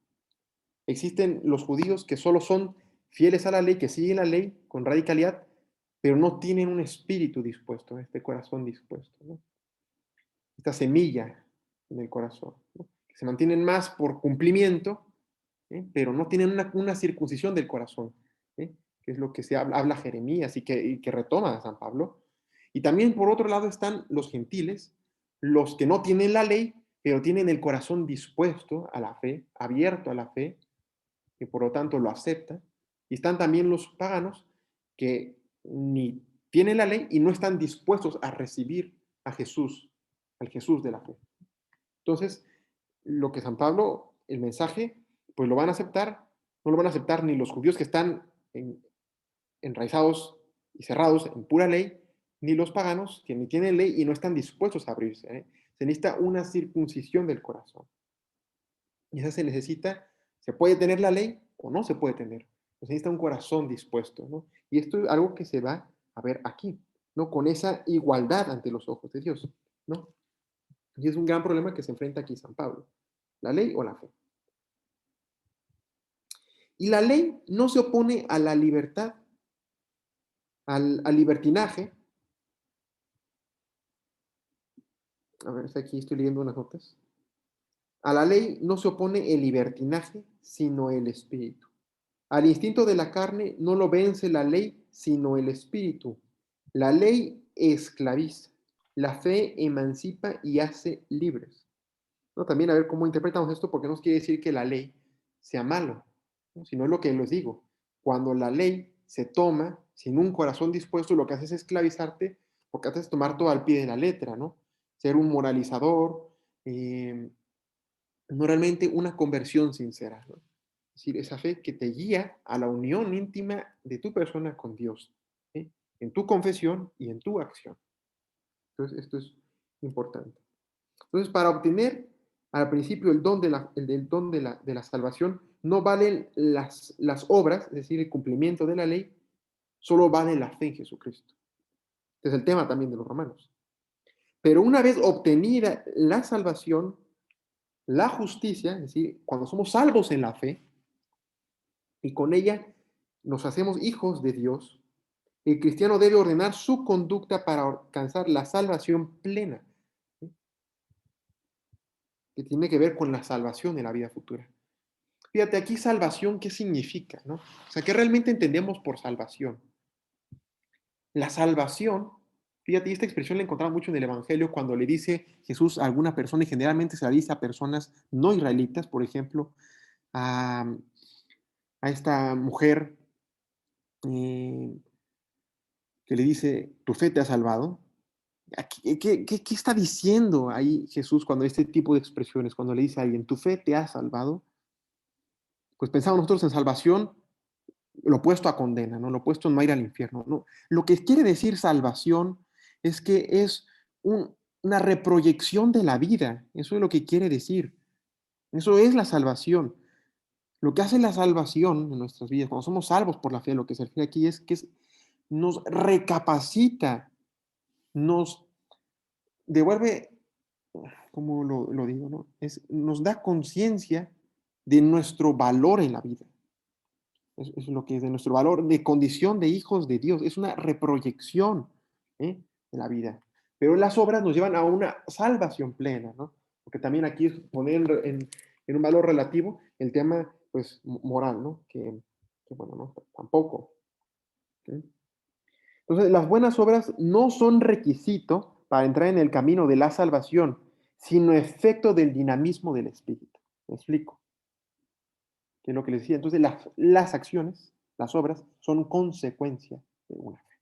A: Existen los judíos que solo son fieles a la ley, que siguen la ley con radicalidad, pero no tienen un espíritu dispuesto, este corazón dispuesto, ¿no? Esta semilla en el corazón, ¿no? Que se mantienen más por cumplimiento, ¿eh? Pero no tienen una circuncisión del corazón, ¿eh? Que es lo que habla Jeremías y que retoma a San Pablo. Y también por otro lado están los gentiles, los que no tienen la ley, pero tienen el corazón dispuesto a la fe, abierto a la fe, que por lo tanto lo acepta. Y están también los paganos que ni tienen la ley y no están dispuestos a recibir a Jesús, al Jesús de la fe. Entonces, lo que San Pablo, el mensaje, pues lo van a aceptar, no lo van a aceptar ni los judíos que están enraizados y cerrados en pura ley, ni los paganos que ni tienen ley y no están dispuestos a abrirse, ¿eh? Se necesita una circuncisión del corazón. Y esa se necesita, se puede tener la ley o no se puede tener. Se necesita un corazón dispuesto, ¿no? Y esto es algo que se va a ver aquí, ¿no? Con esa igualdad ante los ojos de Dios, ¿no? Y es un gran problema que se enfrenta aquí San Pablo, la ley o la fe. Y la ley no se opone a la libertad, al libertinaje. A ver, aquí estoy leyendo unas notas. A la ley no se opone el libertinaje, sino el espíritu. Al instinto de la carne no lo vence la ley, sino el espíritu. La ley esclaviza, la fe emancipa y hace libres. ¿No? También a ver cómo interpretamos esto, porque no quiere decir que la ley sea malo, ¿no? Sino es lo que les digo. Cuando la ley se toma sin un corazón dispuesto, lo que hace es esclavizarte, porque haces tomar todo al pie de la letra, ¿no? Ser un moralizador, no realmente una conversión sincera, ¿no? Es decir, esa fe que te guía a la unión íntima de tu persona con Dios, ¿sí? en tu confesión y en tu acción. Entonces, esto es importante. Entonces, para obtener al principio el don de la salvación, no valen las obras, es decir, el cumplimiento de la ley, solo vale la fe en Jesucristo. Este es el tema también de los romanos. Pero una vez obtenida la salvación, la justicia, es decir, cuando somos salvos en la fe, y con ella nos hacemos hijos de Dios, el cristiano debe ordenar su conducta para alcanzar la salvación plena, ¿sí? Que tiene que ver con la salvación en la vida futura. Fíjate, aquí salvación, ¿qué significa? ¿No? O sea, ¿qué realmente entendemos por salvación? La salvación, fíjate, y esta expresión la encontramos mucho en el Evangelio cuando le dice Jesús a alguna persona, y generalmente se la dice a personas no israelitas, por ejemplo, a, a esta mujer eh, que le dice, tu fe te ha salvado. ¿Qué está diciendo ahí Jesús cuando este tipo de expresiones, cuando le dice a alguien, tu fe te ha salvado? Pues pensamos nosotros en salvación, lo opuesto a condena, ¿no? Lo opuesto a no ir al infierno, ¿no? Lo que quiere decir salvación es que es una reproyección de la vida, eso es lo que quiere decir. Eso es la salvación. Lo que hace la salvación en nuestras vidas, cuando somos salvos por la fe, lo que se refiere aquí es que nos recapacita, nos devuelve, ¿cómo lo digo? ¿No? Nos da conciencia de nuestro valor en la vida. Es lo que es de nuestro valor de condición de hijos de Dios. Es una reproyección, ¿eh? En la vida. Pero las obras nos llevan a una salvación plena, ¿no? Porque también aquí es poner en un valor relativo el tema, pues, moral, ¿no? Que bueno, no, tampoco. ¿Sí? Entonces, las buenas obras no son requisito para entrar en el camino de la salvación, sino efecto del dinamismo del espíritu. ¿Me explico? Que es lo que les decía. Entonces, las acciones, las obras, son consecuencia de una fe,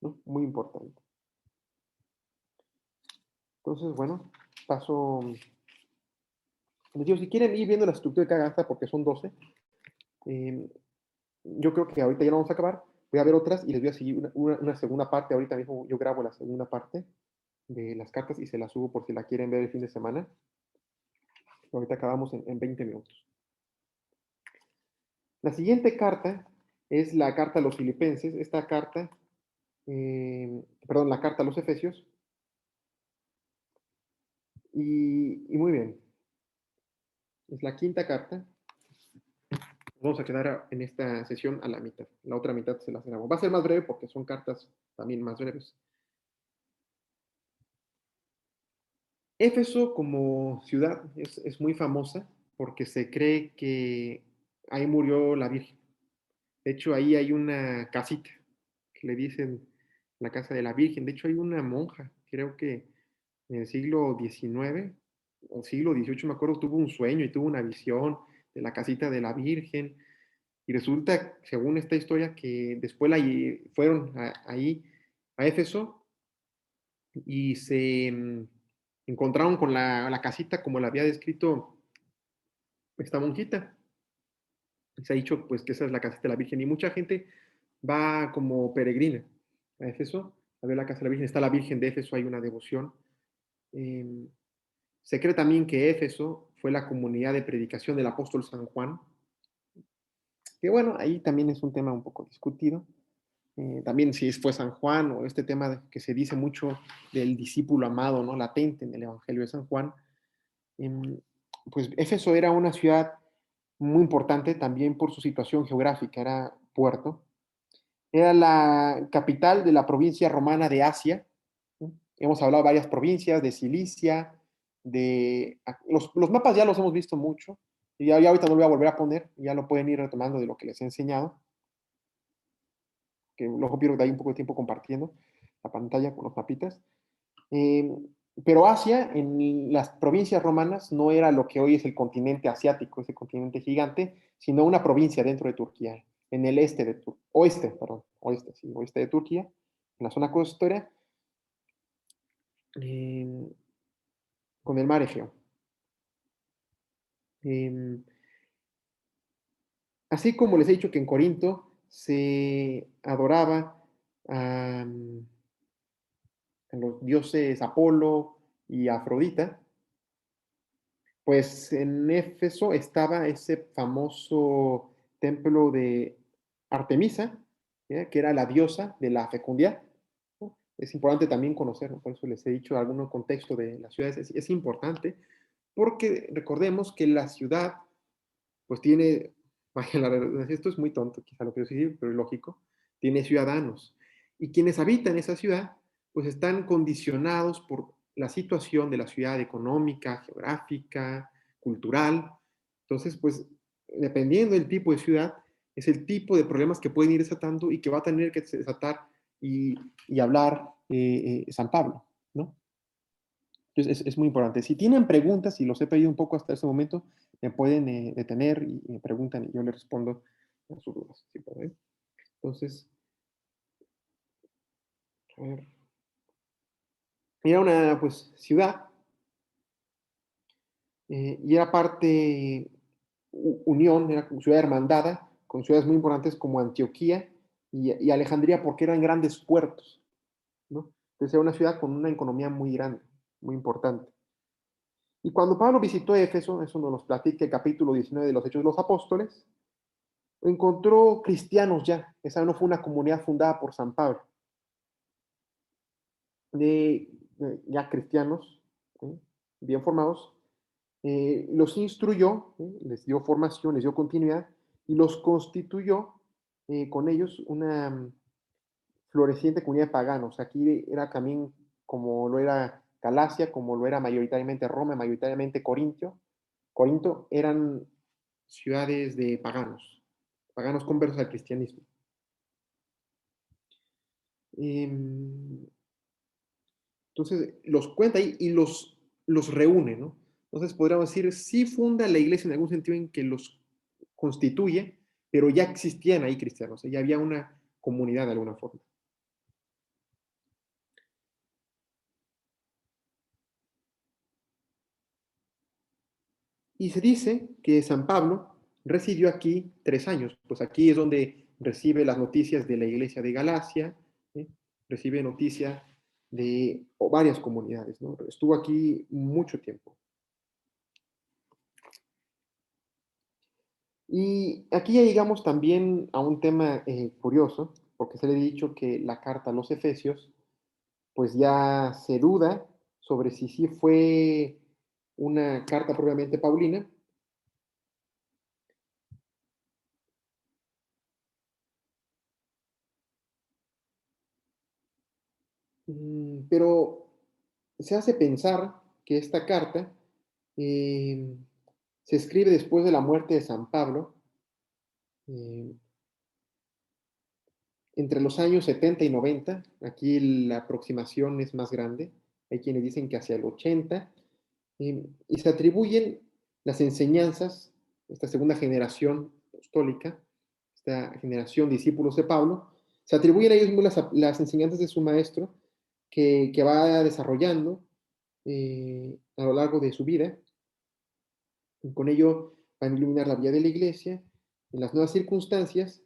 A: ¿no? Muy importante. Entonces, bueno, paso. Les digo, si quieren ir viendo la estructura de cada gasta, porque son 12, eh, yo creo que ahorita ya no vamos a acabar. Voy a ver otras y les voy a seguir una segunda parte. Ahorita mismo yo grabo la segunda parte de las cartas y se las subo por si la quieren ver el fin de semana. Ahorita acabamos en 20 minutos. La siguiente carta es la carta a los filipenses. Esta carta, perdón, la carta a los efesios. Y muy bien, es la quinta carta. Vamos a quedar en esta sesión a la mitad. La otra mitad se la cerramos. Va a ser más breve porque son cartas también más breves. Éfeso como ciudad es muy famosa porque se cree que ahí murió la Virgen. De hecho, ahí hay una casita que le dicen la casa de la Virgen. De hecho, hay una monja, creo que en el siglo XIX o siglo XVIII, me acuerdo, tuvo un sueño y tuvo una visión de la casita de la Virgen. Y resulta, según esta historia, que después fueron ahí a Éfeso y se encontraron con la casita como la había descrito esta monjita. Se ha dicho pues que esa es la casita de la Virgen y mucha gente va como peregrina a Éfeso a ver la casa de la Virgen. Está la Virgen de Éfeso, hay una devoción. Eh, Se cree también que Éfeso fue la comunidad de predicación del apóstol San Juan, que bueno, ahí también es un tema un poco discutido. También si fue San Juan o este tema que se dice mucho del discípulo amado, ¿no? Latente en el Evangelio de San Juan. Eh, pues Éfeso era una ciudad muy importante también por su situación geográfica, era puerto. Era la capital de la provincia romana de Asia. ¿Sí? Hemos hablado de varias provincias, de Cilicia, los mapas ya los hemos visto mucho, y ya ahorita no lo voy a volver a poner, ya lo pueden ir retomando de lo que les he enseñado, que luego pierdo de ahí un poco de tiempo compartiendo la pantalla con los mapitas. Eh, pero Asia, en las provincias romanas, no era lo que hoy es el continente asiático, ese continente gigante, sino una provincia dentro de Turquía, en el oeste de Turquía, en la zona costera, eh, con el mar Egeo. Eh, Así como les he dicho que en Corinto se adoraba a, a los dioses Apolo y Afrodita, pues en Éfeso estaba ese famoso templo de Artemisa, ¿ya? Que era la diosa de la fecundidad, ¿no? Es importante también conocerlo, por eso les he dicho algún contexto de las ciudades, es importante, porque recordemos que la ciudad, pues tiene, vaya la redundancia, esto es muy tonto, quizá lo que yo decir, pero es lógico, tiene ciudadanos. Y quienes habitan esa ciudad, pues están condicionados por la situación de la ciudad económica, geográfica, cultural. Entonces, pues, dependiendo del tipo de ciudad, es el tipo de problemas que pueden ir desatando y que va a tener que desatar y, y hablar San Pablo, ¿no? Entonces, es muy importante. Si tienen preguntas, si los he pedido un poco hasta ese momento, me pueden detener y me preguntan y yo les respondo a sus dudas. ¿Sí, pueden? Entonces, a ver. Era una pues, ciudad y era parte unión, era como ciudad hermandada con ciudades muy importantes como Antioquía y Alejandría porque eran grandes puertos, ¿no? Entonces era una ciudad con una economía muy grande, muy importante. Y cuando Pablo visitó Éfeso, eso nos lo platica el capítulo 19 de los Hechos de los Apóstoles, encontró cristianos ya. Esa no fue una comunidad fundada por San Pablo, ya cristianos, ¿sí? Bien formados. Los instruyó, ¿sí? Les dio formación, les dio continuidad y los constituyó con ellos una floreciente comunidad de paganos. Aquí era también como lo era Galacia, como lo era mayoritariamente Roma, mayoritariamente Corintio. Corinto eran ciudades de paganos, paganos conversos al cristianismo. Entonces los cuenta ahí y los reúne, ¿no? Entonces podríamos decir, sí funda la iglesia en algún sentido en que los constituye, pero ya existían ahí cristianos, ya había una comunidad de alguna forma. Y se dice que San Pablo residió aquí 3 años, pues aquí es donde recibe las noticias de la iglesia de Galacia, ¿sí? Recibe noticias de varias comunidades, ¿no? Estuvo aquí mucho tiempo. Y aquí ya llegamos también a un tema curioso, porque se le ha dicho que la carta a los Efesios, pues ya se duda sobre si sí fue una carta propiamente paulina. Pero se hace pensar que esta carta eh, se escribe después de la muerte de San Pablo, eh, entre los años 70 y 90. Aquí la aproximación es más grande. Hay quienes dicen que hacia el 80. Y se atribuyen las enseñanzas, esta segunda generación apostólica, esta generación de discípulos de Pablo, se atribuyen a ellos mismos las enseñanzas de su maestro que va desarrollando a lo largo de su vida. Y con ello van a iluminar la vida de la iglesia en las nuevas circunstancias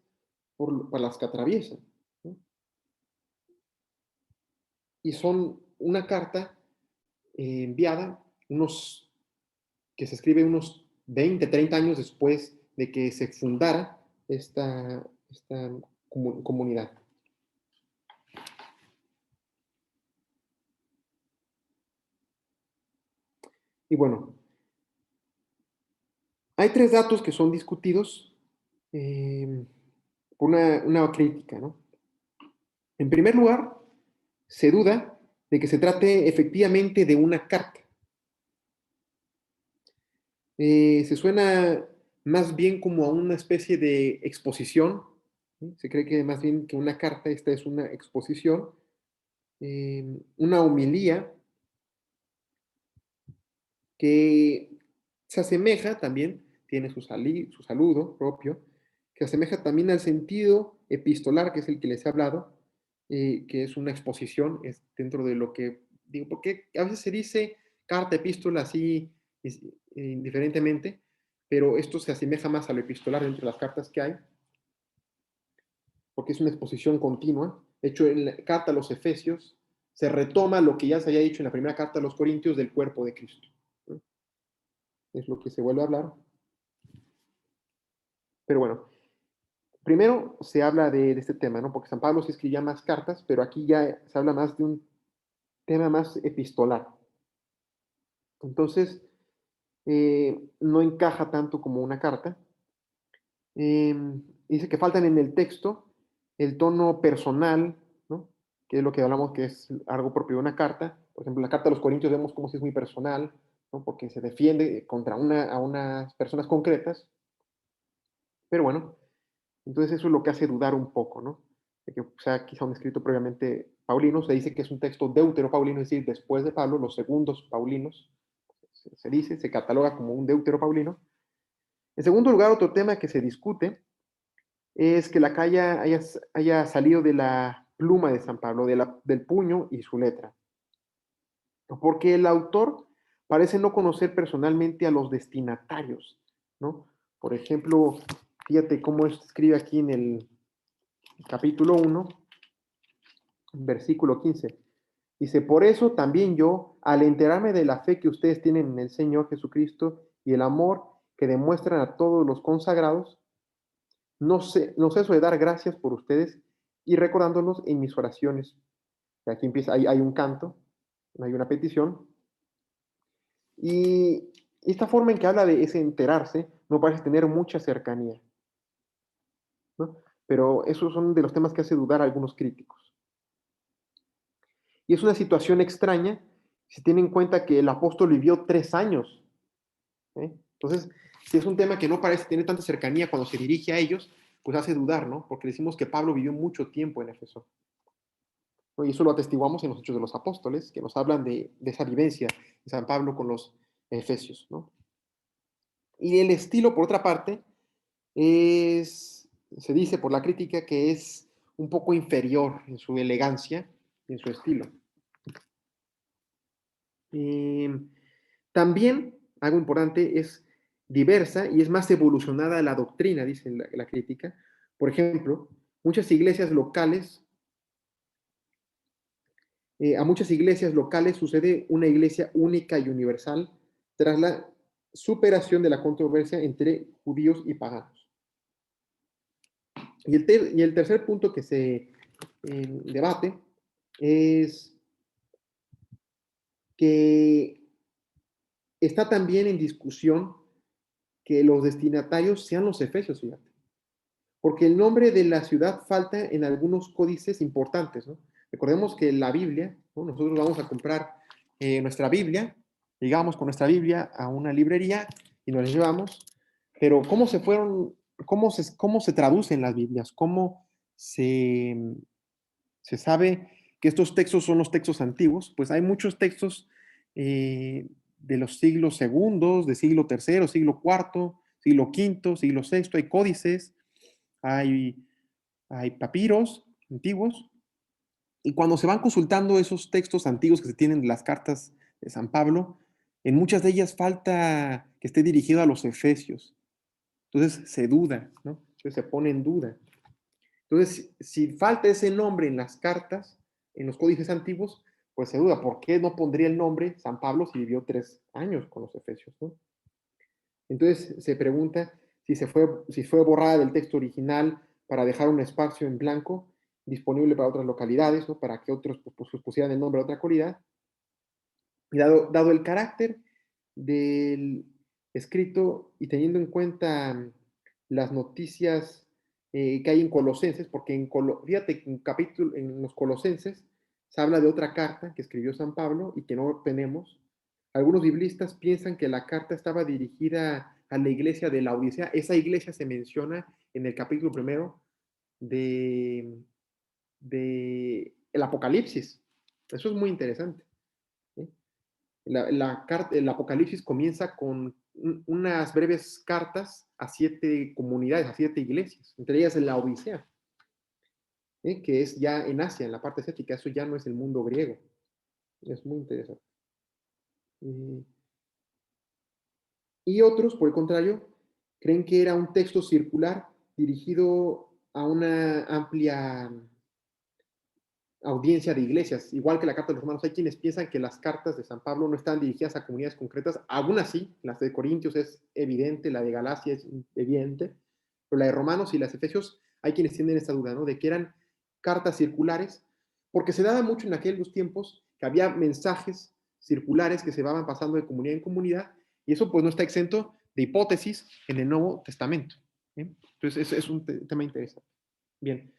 A: por las que atraviesa, ¿no? Y son una carta enviada que se escribe unos 20, 30 años después de que se fundara esta comunidad. Y bueno, hay 3 datos que son discutidos eh, por una crítica, ¿no? En primer lugar, se duda de que se trate efectivamente de una carta. Se suena más bien como a una especie de exposición, ¿sí? Se cree que más bien que una carta, esta es una exposición, una homilía que se asemeja también, tiene su saludo propio, que se asemeja también al sentido epistolar, que es el que les he hablado, que es una exposición, es dentro de lo que digo, porque a veces se dice carta, epístola, así indiferentemente, pero esto se asemeja más a lo epistolar dentro de las cartas que hay, porque es una exposición continua. hecho, en la carta a los Efesios se retoma lo que ya se había dicho en la primera carta a los Corintios del cuerpo de Cristo, ¿no? Es lo que se vuelve a hablar. Pero bueno, primero se habla de este tema, ¿no? Porque San Pablo sí escribía más cartas, pero aquí ya se habla más de un tema más epistolar. Entonces, no encaja tanto como una carta. Dice que faltan en el texto el tono personal, ¿no? Que es lo que hablamos que es algo propio de una carta. Por ejemplo, la carta a los Corintios vemos cómo si es muy personal, ¿no? Porque se defiende contra a unas personas concretas. Pero bueno, entonces eso es lo que hace dudar un poco, ¿no? De que sea quizá un escrito previamente paulino. Se dice que es un texto deutero-paulino, es decir, después de Pablo, los segundos paulinos, se dice, se cataloga como un deutero-paulino. En segundo lugar, otro tema que se discute es que la calle haya salido de la pluma de San Pablo, del puño y su letra. Porque el autor parece no conocer personalmente a los destinatarios, ¿no? Por ejemplo, fíjate cómo escribe aquí en el capítulo 1, versículo 15. Dice, por eso también yo, al enterarme de la fe que ustedes tienen en el Señor Jesucristo y el amor que demuestran a todos los consagrados, no ceso de dar gracias por ustedes y recordándolos en mis oraciones. Aquí empieza, hay un canto, hay una petición, y esta forma en que habla de ese enterarse no parece tener mucha cercanía, ¿no? Pero esos son de los temas que hace dudar a algunos críticos. Y es una situación extraña si tiene en cuenta que el apóstol vivió 3 años, ¿eh? Entonces, si es un tema que no parece tener tanta cercanía cuando se dirige a ellos, pues hace dudar, ¿no? Porque decimos que Pablo vivió mucho tiempo en Éfeso, ¿no? Y eso lo atestiguamos en los Hechos de los Apóstoles, que nos hablan de esa vivencia de San Pablo con los Efesios, ¿no? Y el estilo, por otra parte, se dice por la crítica que es un poco inferior en su elegancia y en su estilo. Eh, También, algo importante, es diversa y es más evolucionada la doctrina, dice la crítica. Por ejemplo, muchas iglesias locales, a muchas iglesias locales sucede una iglesia única y universal tras la superación de la controversia entre judíos y paganos. Y el tercer punto que se debate es que está también en discusión que los destinatarios sean los efesios, fíjate, porque el nombre de la ciudad falta en algunos códices importantes, ¿no? Recordemos que la Biblia, ¿no? Nosotros vamos a comprar nuestra Biblia, llegamos con nuestra Biblia a una librería y nos la llevamos, pero cómo se traducen las Biblias? ¿Cómo se sabe que estos textos son los textos antiguos? Pues hay muchos textos de los siglos segundos, de siglo tercero, siglo cuarto, siglo quinto, siglo sexto, hay códices, hay, hay papiros antiguos, y cuando se van consultando esos textos antiguos que se tienen de las cartas de San Pablo, en muchas de ellas falta que esté dirigido a los efesios. Entonces se duda, ¿no? Entonces se pone en duda. Entonces, si falta ese nombre en las cartas, en los códices antiguos, pues se duda, ¿por qué no pondría el nombre San Pablo si vivió 3 años con los efesios, ¿no? Entonces se pregunta si fue borrada del texto original para dejar un espacio en blanco disponible para otras localidades, ¿no? Para que otros pues, pusieran el nombre a otra cualidad. Y dado el carácter del escrito y teniendo en cuenta las noticias que hay en Colosenses, porque fíjate que en los Colosenses se habla de otra carta que escribió San Pablo y que no tenemos. Algunos biblistas piensan que la carta estaba dirigida a la iglesia de la Odisea. Esa iglesia se menciona en el capítulo primero de, de el Apocalipsis. Eso es muy interesante, ¿eh? El Apocalipsis comienza con unas breves cartas a 7 comunidades, a 7 iglesias, entre ellas en la Odisea, que es ya en Asia, en la parte asiática. Eso ya no es el mundo griego. Es muy interesante. Eh, y otros, por el contrario, creen que era un texto circular dirigido a una amplia audiencia de iglesias. Igual que la carta de los romanos, hay quienes piensan que las cartas de San Pablo no están dirigidas a comunidades concretas. Aún así, las de Corintios es evidente, la de Galacia es evidente, pero la de Romanos y las de Efesios, hay quienes tienen esta duda, ¿no? De que eran cartas circulares, porque se daba mucho en aquellos tiempos que había mensajes circulares que se van pasando de comunidad en comunidad, y eso pues no está exento de hipótesis en el Nuevo Testamento. ¿Bien? Entonces, es un tema interesante. Bien,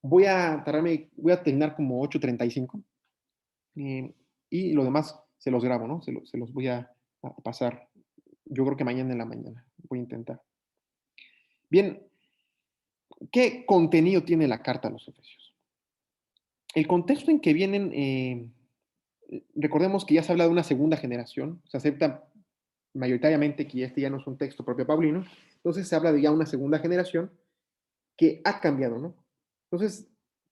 A: voy a terminar como 8:35 y lo demás se los grabo, ¿no? Se los voy a pasar. Yo creo que mañana en la mañana. Voy a intentar. Bien, ¿qué contenido tiene la carta a los Efesios? El contexto en que vienen, recordemos que ya se habla de una segunda generación, se acepta mayoritariamente que este ya no es un texto propio paulino, entonces se habla de ya una segunda generación que ha cambiado, ¿no? Entonces,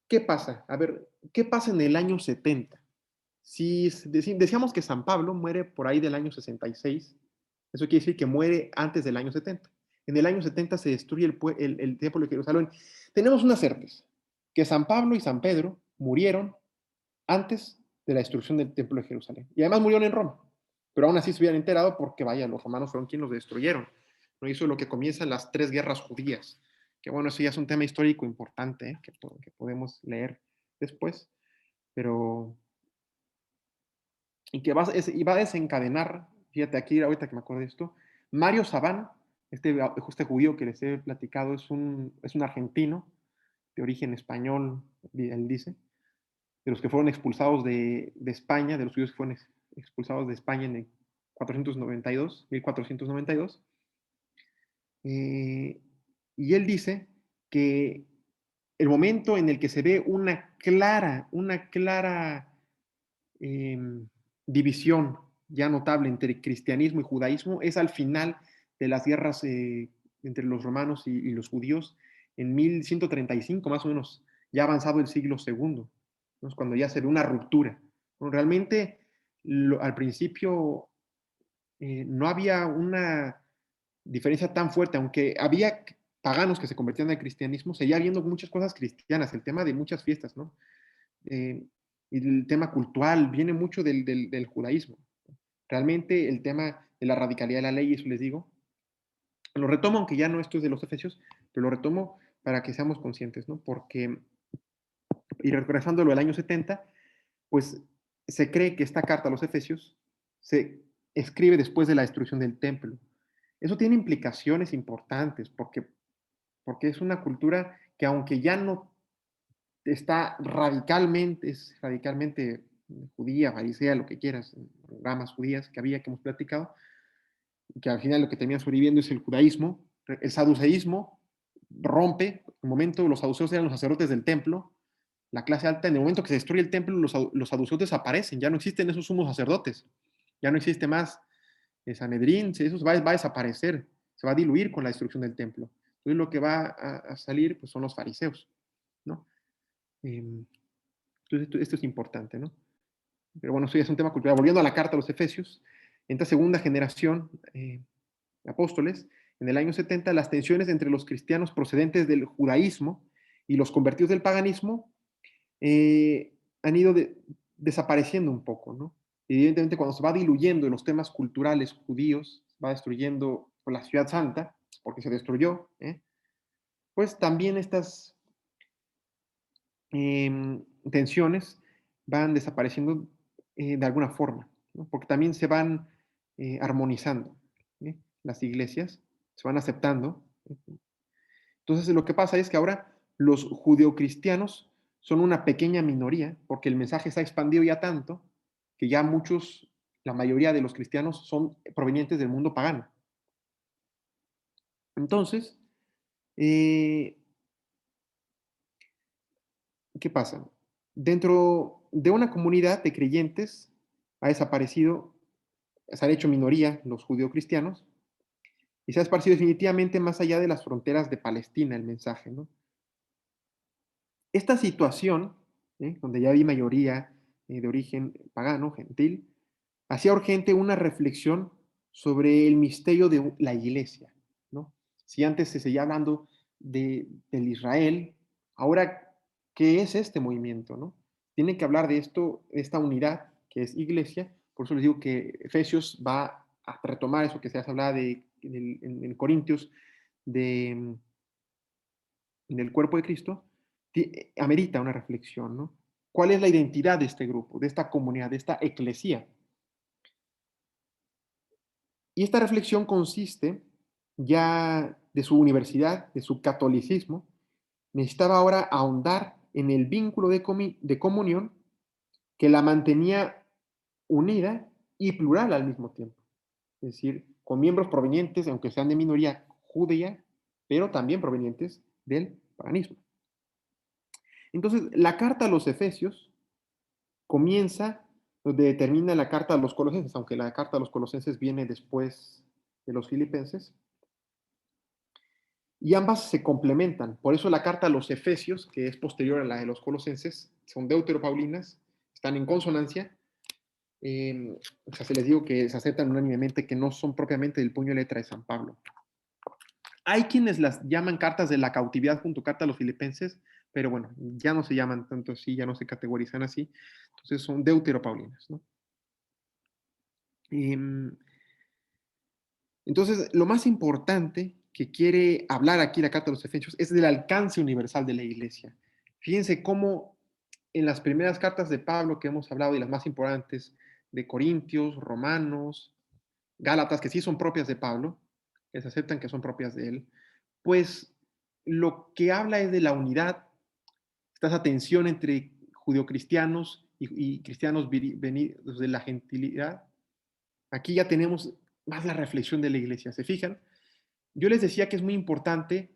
A: ¿qué pasa? A ver, ¿qué pasa en el año 70? Si decíamos que San Pablo muere por ahí del año 66, eso quiere decir que muere antes del año 70. En el año 70 se destruye el templo de Jerusalén. Tenemos una certeza, que San Pablo y San Pedro murieron antes de la destrucción del templo de Jerusalén. Y además murieron en Roma. Pero aún así se hubieran enterado porque, vaya, los romanos fueron quienes los destruyeron. ¿No? Hizo lo que comienzan las 3 guerras judías. Que bueno, eso ya es un tema histórico importante, que podemos leer después. Pero y que y va a desencadenar, fíjate aquí, ahorita que me acuerdo de esto, Mario Sabán, este judío que les he platicado, es un argentino de origen español, él dice, de los que fueron expulsados de España, de los judíos que fueron expulsados de España en el 1492. Eh, y él dice que el momento en el que se ve una clara eh, división ya notable entre cristianismo y judaísmo es al final de las guerras entre los romanos y los judíos en 1135, más o menos, ya avanzado el siglo segundo, ¿no? Es cuando ya se ve una ruptura. Bueno, realmente, al principio no había una diferencia tan fuerte, aunque había paganos que se convertían al cristianismo, seguía habiendo muchas cosas cristianas, el tema de muchas fiestas, ¿no? Eh, y el tema cultural viene mucho del judaísmo. Realmente el tema de la radicalidad de la ley, eso les digo, lo retomo, aunque ya no esto es de los Efesios, pero lo retomo para que seamos conscientes, ¿no? Porque, y regresando al año 70, pues se cree que esta carta a los Efesios se escribe después de la destrucción del templo. Eso tiene implicaciones importantes porque es una cultura que aunque ya no es radicalmente judía, farisea, lo que quieras, ramas judías que había, que hemos platicado, que al final lo que termina sobreviviendo es el judaísmo. El saduceísmo rompe, en un momento los saduceos eran los sacerdotes del templo, la clase alta, en el momento que se destruye el templo, los saduceos desaparecen, ya no existen esos sumos sacerdotes, ya no existe más el Sanedrín, eso va a desaparecer, se va a diluir con la destrucción del templo. Entonces lo que va a salir pues, son los fariseos, ¿no? Entonces esto es importante, ¿no? Pero bueno, eso ya es un tema cultural. Volviendo a la carta a los Efesios, en esta segunda generación de apóstoles, en el año 70, las tensiones entre los cristianos procedentes del judaísmo y los convertidos del paganismo han ido desapareciendo un poco, ¿no? Evidentemente, cuando se va diluyendo los temas culturales judíos, va destruyendo la ciudad santa, porque se destruyó, pues también estas tensiones van desapareciendo de alguna forma, ¿no? Porque también se van armonizando, ¿eh? Las iglesias se van aceptando. Entonces lo que pasa es que ahora los judeocristianos son una pequeña minoría, porque el mensaje se ha expandido ya tanto que ya muchos, la mayoría de los cristianos son provenientes del mundo pagano. Entonces, eh, ¿qué pasa? Dentro de una comunidad de creyentes ha desaparecido, se han hecho minoría los judeocristianos y se ha esparcido definitivamente más allá de las fronteras de Palestina el mensaje, ¿no? Esta situación, donde ya hay mayoría de origen pagano, gentil, hacía urgente una reflexión sobre el misterio de la iglesia, ¿no? Si antes se seguía hablando del Israel, ahora, ¿qué es este movimiento, no? tiene que hablar de esto, de esta unidad que es iglesia. Por eso les digo que Efesios va a retomar eso que se hablaba en Corintios, de, del cuerpo de Cristo, amerita una reflexión, ¿no? ¿Cuál es la identidad de este grupo, de esta comunidad, de esta eclesía? Y esta reflexión consiste ya de su universidad, de su catolicismo, necesitaba ahora ahondar en el vínculo de comunión que la mantenía unida y plural al mismo tiempo. Es decir, con miembros provenientes, aunque sean de minoría judía, pero también provenientes del paganismo. Entonces, la carta a los Efesios comienza donde termina la carta a los Colosenses, aunque la carta a los Colosenses viene después de los Filipenses, y ambas se complementan. Por eso la carta a los Efesios, que es posterior a la de los Colosenses, son deuteropaulinas, están en consonancia. O sea, se les digo que se aceptan unánimemente que no son propiamente del puño y letra de San Pablo. Hay quienes las llaman cartas de la cautividad junto carta a los filipenses, pero bueno, ya no se llaman tanto así, ya no se categorizan así. Entonces son deuteropaulinas, ¿no? Entonces, lo más importante que quiere hablar aquí la carta de los Efesios es del alcance universal de la iglesia. Fíjense cómo en las primeras cartas de Pablo que hemos hablado y las más importantes de Corintios, Romanos, Gálatas, que sí son propias de Pablo, que se aceptan que son propias de él, pues lo que habla es de la unidad, esta tensión entre judeocristianos y cristianos venidos de la gentilidad. Aquí ya tenemos más la reflexión de la iglesia, ¿se fijan? Yo les decía que es muy importante,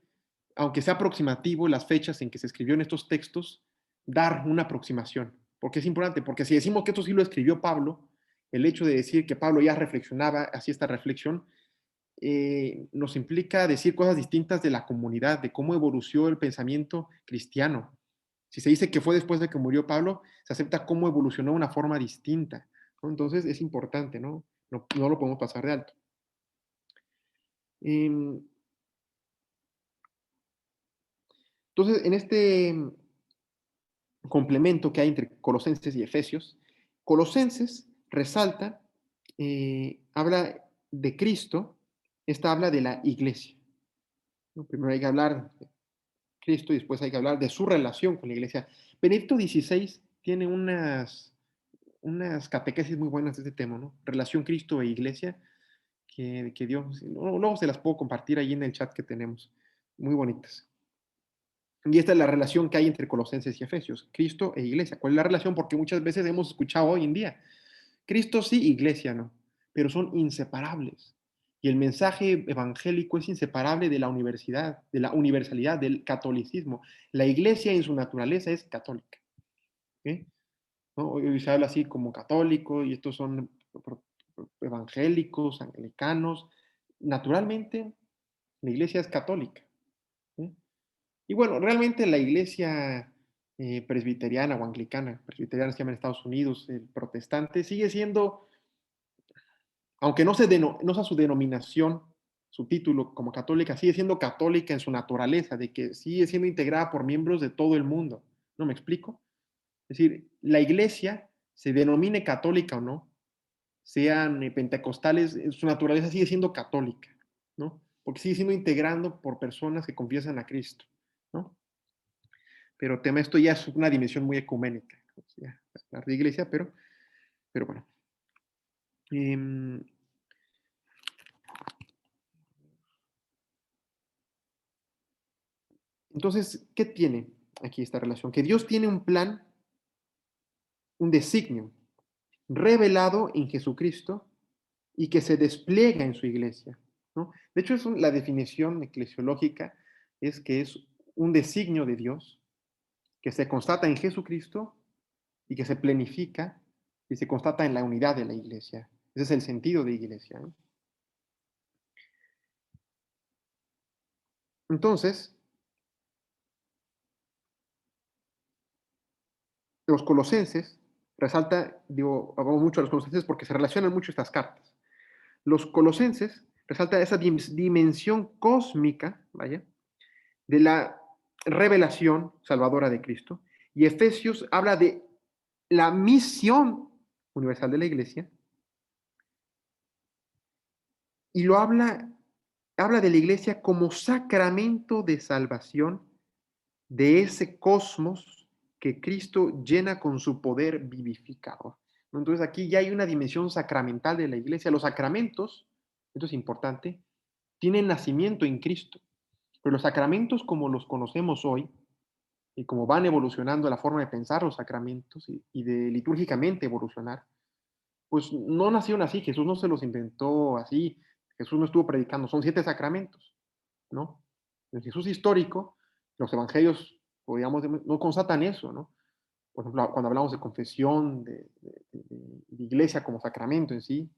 A: aunque sea aproximativo, las fechas en que se escribió en estos textos, dar una aproximación. Porque es importante, porque si decimos que esto sí lo escribió Pablo, el hecho de decir que Pablo ya reflexionaba, así esta reflexión, nos implica decir cosas distintas de la comunidad, de cómo evolucionó el pensamiento cristiano. Si se dice que fue después de que murió Pablo, se acepta cómo evolucionó de una forma distinta, ¿no? Entonces es importante, ¿no? No lo podemos pasar de alto. Entonces, en este complemento que hay entre Colosenses y Efesios, Colosenses resalta, habla de Cristo, esta habla de la iglesia, ¿no? Primero hay que hablar de Cristo y después hay que hablar de su relación con la iglesia. Benedicto XVI tiene unas catequesis muy buenas de este tema, ¿no? Relación Cristo e iglesia, que Dios, luego se las puedo compartir ahí en el chat que tenemos, muy bonitas. Y esta es la relación que hay entre Colosenses y Efesios, Cristo e iglesia. ¿Cuál es la relación? Porque muchas veces hemos escuchado hoy en día, Cristo sí, iglesia no, pero son inseparables. Y el mensaje evangélico es inseparable de la universidad, de la universalidad, del catolicismo. La iglesia en su naturaleza es católica. ¿Okay? ¿No? Hoy se habla así como católico y estos son evangélicos, anglicanos. Naturalmente, la iglesia es católica. ¿Sí? Y bueno, realmente la iglesia presbiteriana o anglicana, presbiteriana se llama en Estados Unidos, el protestante, sigue siendo, aunque no sea su denominación, su título como católica, sigue siendo católica en su naturaleza, de que sigue siendo integrada por miembros de todo el mundo. ¿No me explico? Es decir, la iglesia, se denomine católica o no, sean pentecostales, su naturaleza sigue siendo católica, ¿no? Porque sigue siendo integrando por personas que confiesan a Cristo, ¿no? Pero tema, esto ya es una dimensión muy ecuménica, ya, hablar de iglesia, pero bueno. Entonces, ¿qué tiene aquí esta relación? Que Dios tiene un plan, un designio revelado en Jesucristo y que se despliega en su iglesia, ¿no? De hecho, la definición eclesiológica es que es un designio de Dios que se constata en Jesucristo y que se planifica y se constata en la unidad de la iglesia. Ese es el sentido de iglesia, ¿no? Entonces, los colosenses, digo, hablamos mucho de los colosenses porque se relacionan mucho estas cartas. Los colosenses resalta esa dimensión cósmica, vaya, de la revelación salvadora de Cristo. Y Efesios habla de la misión universal de la iglesia y habla de la iglesia como sacramento de salvación de ese cosmos que Cristo llena con su poder vivificador. ¿No? Entonces aquí ya hay una dimensión sacramental de la iglesia. Los sacramentos, esto es importante, tienen nacimiento en Cristo, pero los sacramentos como los conocemos hoy y como van evolucionando la forma de pensar los sacramentos y de litúrgicamente evolucionar, pues no nacieron así, Jesús no se los inventó así, Jesús no estuvo predicando, son 7 sacramentos, ¿no? El Jesús histórico, los evangelios, podríamos, no constatan eso, ¿no? Por ejemplo, cuando hablamos de confesión, de iglesia como sacramento en sí,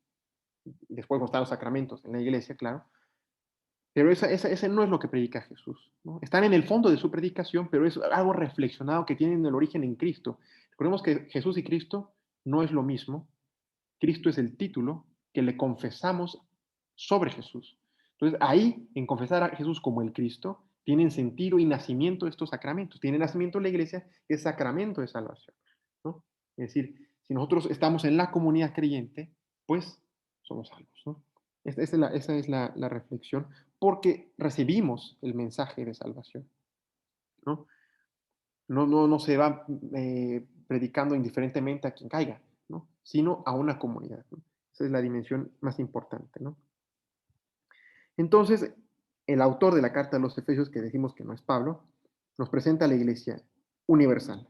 A: y después constar los sacramentos en la iglesia, claro, pero ese no es lo que predica Jesús, ¿no? Están en el fondo de su predicación, pero es algo reflexionado que tienen el origen en Cristo. Recordemos que Jesús y Cristo no es lo mismo. Cristo es el título que le confesamos sobre Jesús. Entonces, ahí, en confesar a Jesús como el Cristo, tienen sentido y nacimiento estos sacramentos. Tiene nacimiento la iglesia, es sacramento de salvación, ¿no? Es decir, si nosotros estamos en la comunidad creyente, pues somos salvos, ¿no? Esa es la reflexión, porque recibimos el mensaje de salvación, ¿no? No se va predicando indiferentemente a quien caiga, ¿no? Sino a una comunidad, ¿no? Esa es la dimensión más importante, ¿no? Entonces, el autor de la carta a los Efesios, que decimos que no es Pablo, nos presenta a la iglesia universal.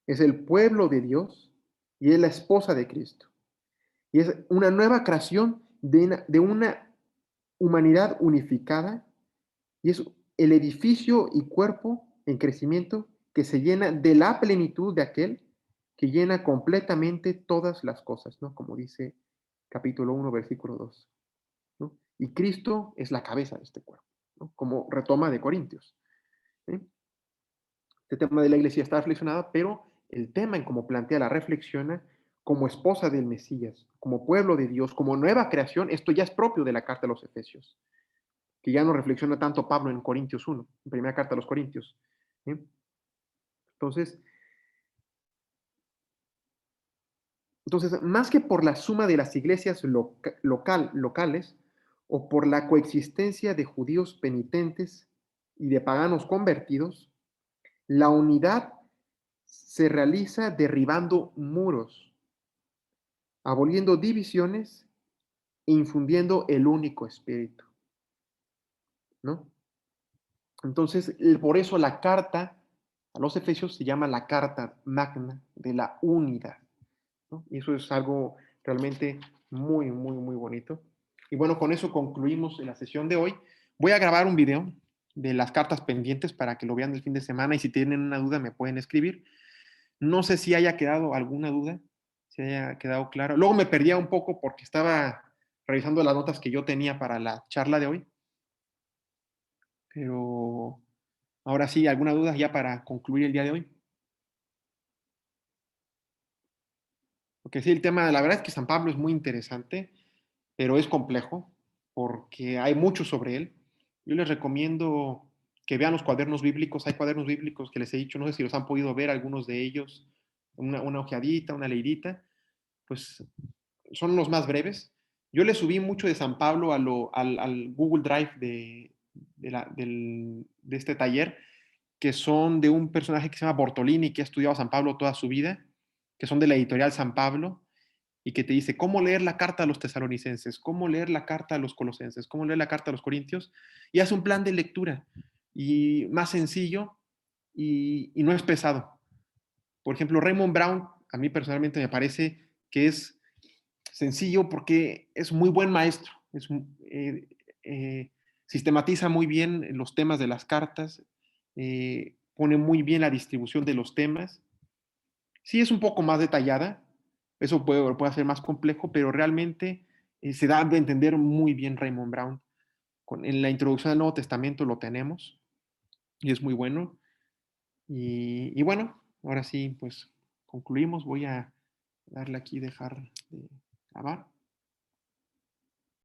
A: Es el pueblo de Dios y es la esposa de Cristo. Y es una nueva creación de una humanidad unificada y es el edificio y cuerpo en crecimiento que se llena de la plenitud de aquel que llena completamente todas las cosas, ¿no? Como dice capítulo 1, versículo 2, ¿no? Y Cristo es la cabeza de este cuerpo, ¿no? Como retoma de Corintios, ¿sí? Este tema de la iglesia está reflexionado, pero el tema en cómo plantea la reflexiona como esposa del Mesías, como pueblo de Dios, como nueva creación, esto ya es propio de la carta a los Efesios, que ya no reflexiona tanto Pablo en Corintios 1, en primera carta a los Corintios, ¿sí? Entonces, más que por la suma de las iglesias locales o por la coexistencia de judíos penitentes y de paganos convertidos, la unidad se realiza derribando muros, aboliendo divisiones e infundiendo el único espíritu, ¿no? Entonces, por eso la carta a los Efesios se llama la carta magna de la unidad, ¿no? Y eso es algo realmente muy, muy, muy bonito. Y bueno, con eso concluimos la sesión de hoy. Voy a grabar un video de las cartas pendientes para que lo vean el fin de semana y si tienen una duda me pueden escribir. No sé si haya quedado alguna duda, si haya quedado claro. Luego me perdía un poco porque estaba revisando las notas que yo tenía para la charla de hoy, pero ahora sí, ¿alguna duda ya para concluir el día de hoy? Porque sí, el tema, la verdad es que San Pablo es muy interesante, pero es complejo porque hay mucho sobre él. Yo les recomiendo que vean los cuadernos bíblicos. Hay cuadernos bíblicos que les he dicho, no sé si los han podido ver, algunos de ellos, una ojeadita, una leidita, pues son los más breves. Yo le subí mucho de San Pablo al Google Drive de este taller, que son de un personaje que se llama Bortolini, que ha estudiado a San Pablo toda su vida, que son de la editorial San Pablo, y que te dice cómo leer la carta a los tesalonicenses, cómo leer la carta a los colosenses, cómo leer la carta a los corintios, y hace un plan de lectura, y más sencillo, y no es pesado. Por ejemplo, Raymond Brown, a mí personalmente me parece que es sencillo porque es muy buen maestro, eh, eh, sistematiza muy bien los temas de las cartas, pone muy bien la distribución de los temas. Sí es un poco más detallada, eso puede ser más complejo, pero realmente se da a entender muy bien Raymond Brown. En la introducción al Nuevo Testamento lo tenemos y es muy bueno. Y bueno, ahora sí, pues concluimos. Voy a darle aquí, dejar de grabar.